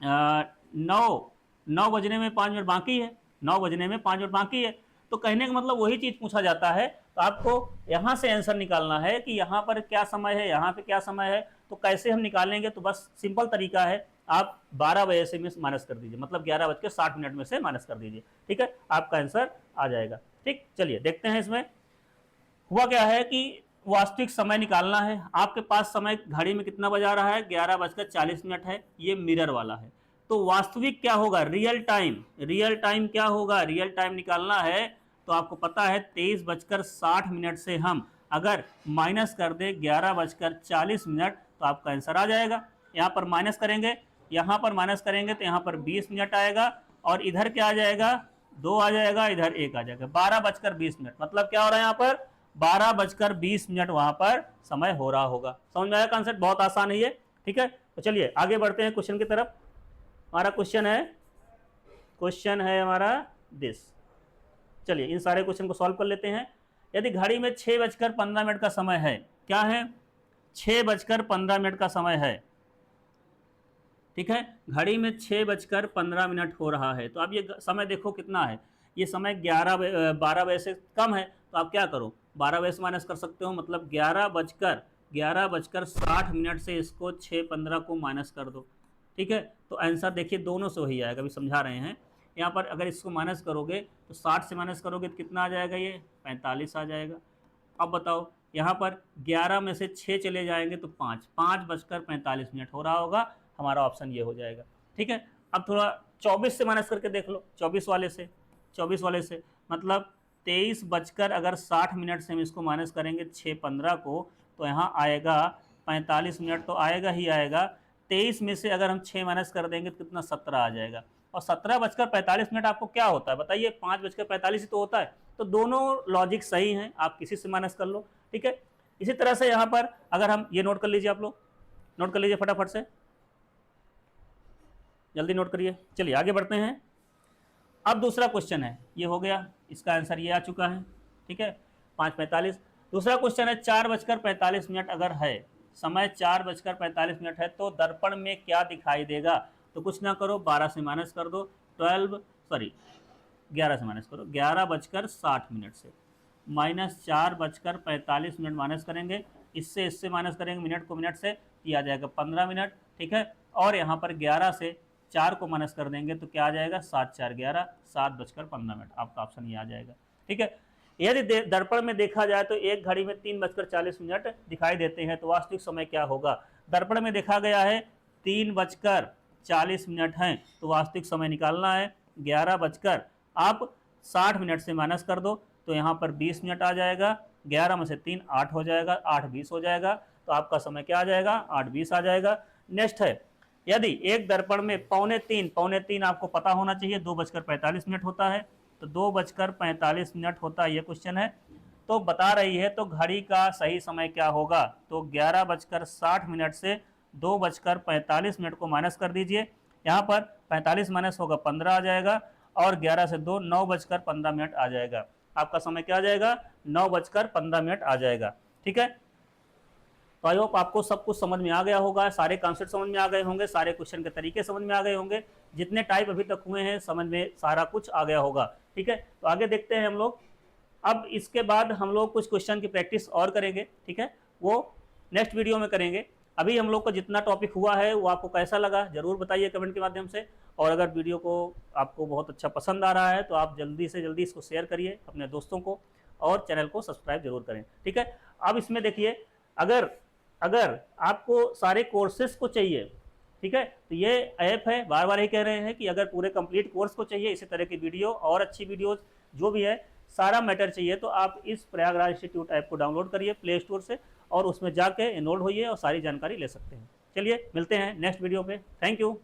[SPEAKER 1] 9 बजने में 5 मिनट बाकी है, 9 बजने में 5 मिनट बाकी है। तो कहने का मतलब वही चीज पूछा जाता है, तो आपको यहां से आंसर निकालना है कि यहाँ पर क्या समय है, यहाँ पे क्या समय है। तो कैसे हम निकालेंगे, तो बस सिंपल तरीका है, आप 12 बजे से में माइनस कर दीजिए, मतलब 11:60 में से माइनस कर दीजिए। ठीक है, आपका आंसर आ जाएगा। ठीक, चलिए देखते हैं इसमें हुआ क्या है कि वास्तविक समय निकालना है। आपके पास समय घड़ी में कितना बजा रहा है, 11:40 है, ये मिरर वाला है। तो वास्तविक क्या होगा, रियल टाइम क्या होगा, रियल टाइम निकालना है। तो आपको पता है 23:60 से हम अगर माइनस कर दे 11:40 तो आपका आंसर आ जाएगा। यहाँ पर माइनस करेंगे, यहाँ पर माइनस करेंगे तो यहाँ पर 20 मिनट आएगा, और इधर क्या आ जाएगा, 2 आ जाएगा, इधर 1 आ जाएगा, 12:20 मतलब क्या हो रहा है यहाँ पर 12:20 वहां पर समय हो रहा होगा। समझ में आया कॉन्सेप्ट, बहुत आसान है ये। ठीक है, तो चलिए आगे बढ़ते हैं क्वेश्चन की तरफ। हमारा क्वेश्चन है हमारा दिस। चलिए इन सारे क्वेश्चन को सॉल्व कर लेते हैं। यदि घड़ी में 6:15 का समय है, क्या है, 6:15 का समय है। ठीक है, घड़ी में 6:15 हो रहा है। तो अब ये समय देखो कितना है, ये समय 12 बजे से कम है, तो आप क्या करो, 12 बजे से माइनस कर सकते हो, मतलब 11:60 से इसको 6:15 को माइनस कर दो। ठीक है, तो आंसर देखिए दोनों से वही आएगा, अभी समझा रहे हैं। यहाँ पर अगर इसको माइनस करोगे तो 60 से माइनस करोगे तो कितना आ जाएगा, ये 45 आ जाएगा। अब बताओ, यहाँ पर 11 में से 6 चले जाएंगे तो 5:45 हो रहा होगा, हमारा ऑप्शन ये हो जाएगा। ठीक है, अब थोड़ा 24 से माइनस करके देख लो, 24 वाले से मतलब 23:60 से हम इसको माइनस करेंगे 6:15 को, तो यहाँ आएगा 45 मिनट तो आएगा ही आएगा। 23 में से अगर हम 6 माइनस कर देंगे तो कितना, 17 आ जाएगा। और 17:45 आपको क्या होता है बताइए, 5:45 ही तो होता है। तो दोनों लॉजिक सही हैं, आप किसी से माइनस कर लो। ठीक है, इसी तरह से यहाँ पर अगर हम ये नोट कर लीजिए, आप लोग नोट कर लीजिए फटाफट से, जल्दी नोट करिए। चलिए आगे बढ़ते हैं। अब दूसरा क्वेश्चन है, ये हो गया, इसका आंसर ये आ चुका है। ठीक है, 5:45। दूसरा क्वेश्चन है 4:45 अगर है, समय 4:45 है, तो दर्पण में क्या दिखाई देगा। तो कुछ ना करो, 12 से माइनस कर दो, 11 से माइनस करो, 11:60 से माइनस 4:45 माइनस करेंगे, इससे माइनस करेंगे, मिनट को मिनट से, ये आ जाएगा 15 मिनट। ठीक है, और यहाँ पर 11 से 4 को माइनस कर देंगे तो क्या आ जाएगा, 7 4 11, 7:15। आपका ऑप्शन ये आ जाएगा। ठीक है। यदि दर्पण में देखा जाए तो एक घड़ी में 3:40 दिखाई देते हैं, तो वास्तविक समय क्या होगा। दर्पण में देखा गया है 3:40 है, तो वास्तविक समय निकालना है 11 आप 60 से माइनस कर दो तो यहाँ पर 20 मिनट आ जाएगा। 11 में से 3 8 हो जाएगा, 8:20 हो जाएगा, तो आपका समय क्या आ जाएगा, 8:20 आ जाएगा। नेक्स्ट है, यदि एक दर्पण में 2:45 आपको पता होना चाहिए 2:45 होता है, तो 2:45 होता है, ये क्वेश्चन है। तो बता रही है तो घड़ी का सही समय क्या होगा, तो 11:60 से 2:45 को माइनस कर दीजिए। यहाँ पर 45 माइनस होगा 15 आ जाएगा, और 11 से 2 9:15 आ जाएगा। आपका समय क्या आ जाएगा, 9:15 आ जाएगा। ठीक है। तो आई होप आपको सब कुछ समझ में आ गया होगा, सारे कॉन्सेप्ट समझ में आ गए होंगे, सारे क्वेश्चन के तरीके समझ में आ गए होंगे, जितने टाइप अभी तक हुए हैं समझ में सारा कुछ आ गया होगा। ठीक है। तो आगे देखते हैं हम लोग। अब इसके बाद हम लोग कुछ क्वेश्चन की प्रैक्टिस और करेंगे। ठीक है, वो नेक्स्ट वीडियो में करेंगे। अभी हम लोग को जितना टॉपिक हुआ है वो आपको कैसा लगा जरूर बताइए कमेंट के माध्यम से, और अगर वीडियो को आपको बहुत अच्छा पसंद आ रहा है तो आप जल्दी से जल्दी इसको शेयर करिए अपने दोस्तों को, और चैनल को सब्सक्राइब जरूर करें। ठीक है। अब इसमें देखिए, अगर आपको सारे कोर्सेज को चाहिए, ठीक है, तो ये ऐप है, बार बार ही कह रहे हैं कि अगर पूरे कंप्लीट कोर्स को चाहिए, इसी तरह की वीडियो और अच्छी वीडियोज जो भी है सारा मैटर चाहिए, तो आप इस प्रयागराज इंस्टीट्यूट ऐप को डाउनलोड करिए प्ले स्टोर से, और उसमें जाके एनरोल होइए और सारी जानकारी ले सकते हैं। चलिए मिलते हैं नेक्स्ट वीडियो पे। Thank you.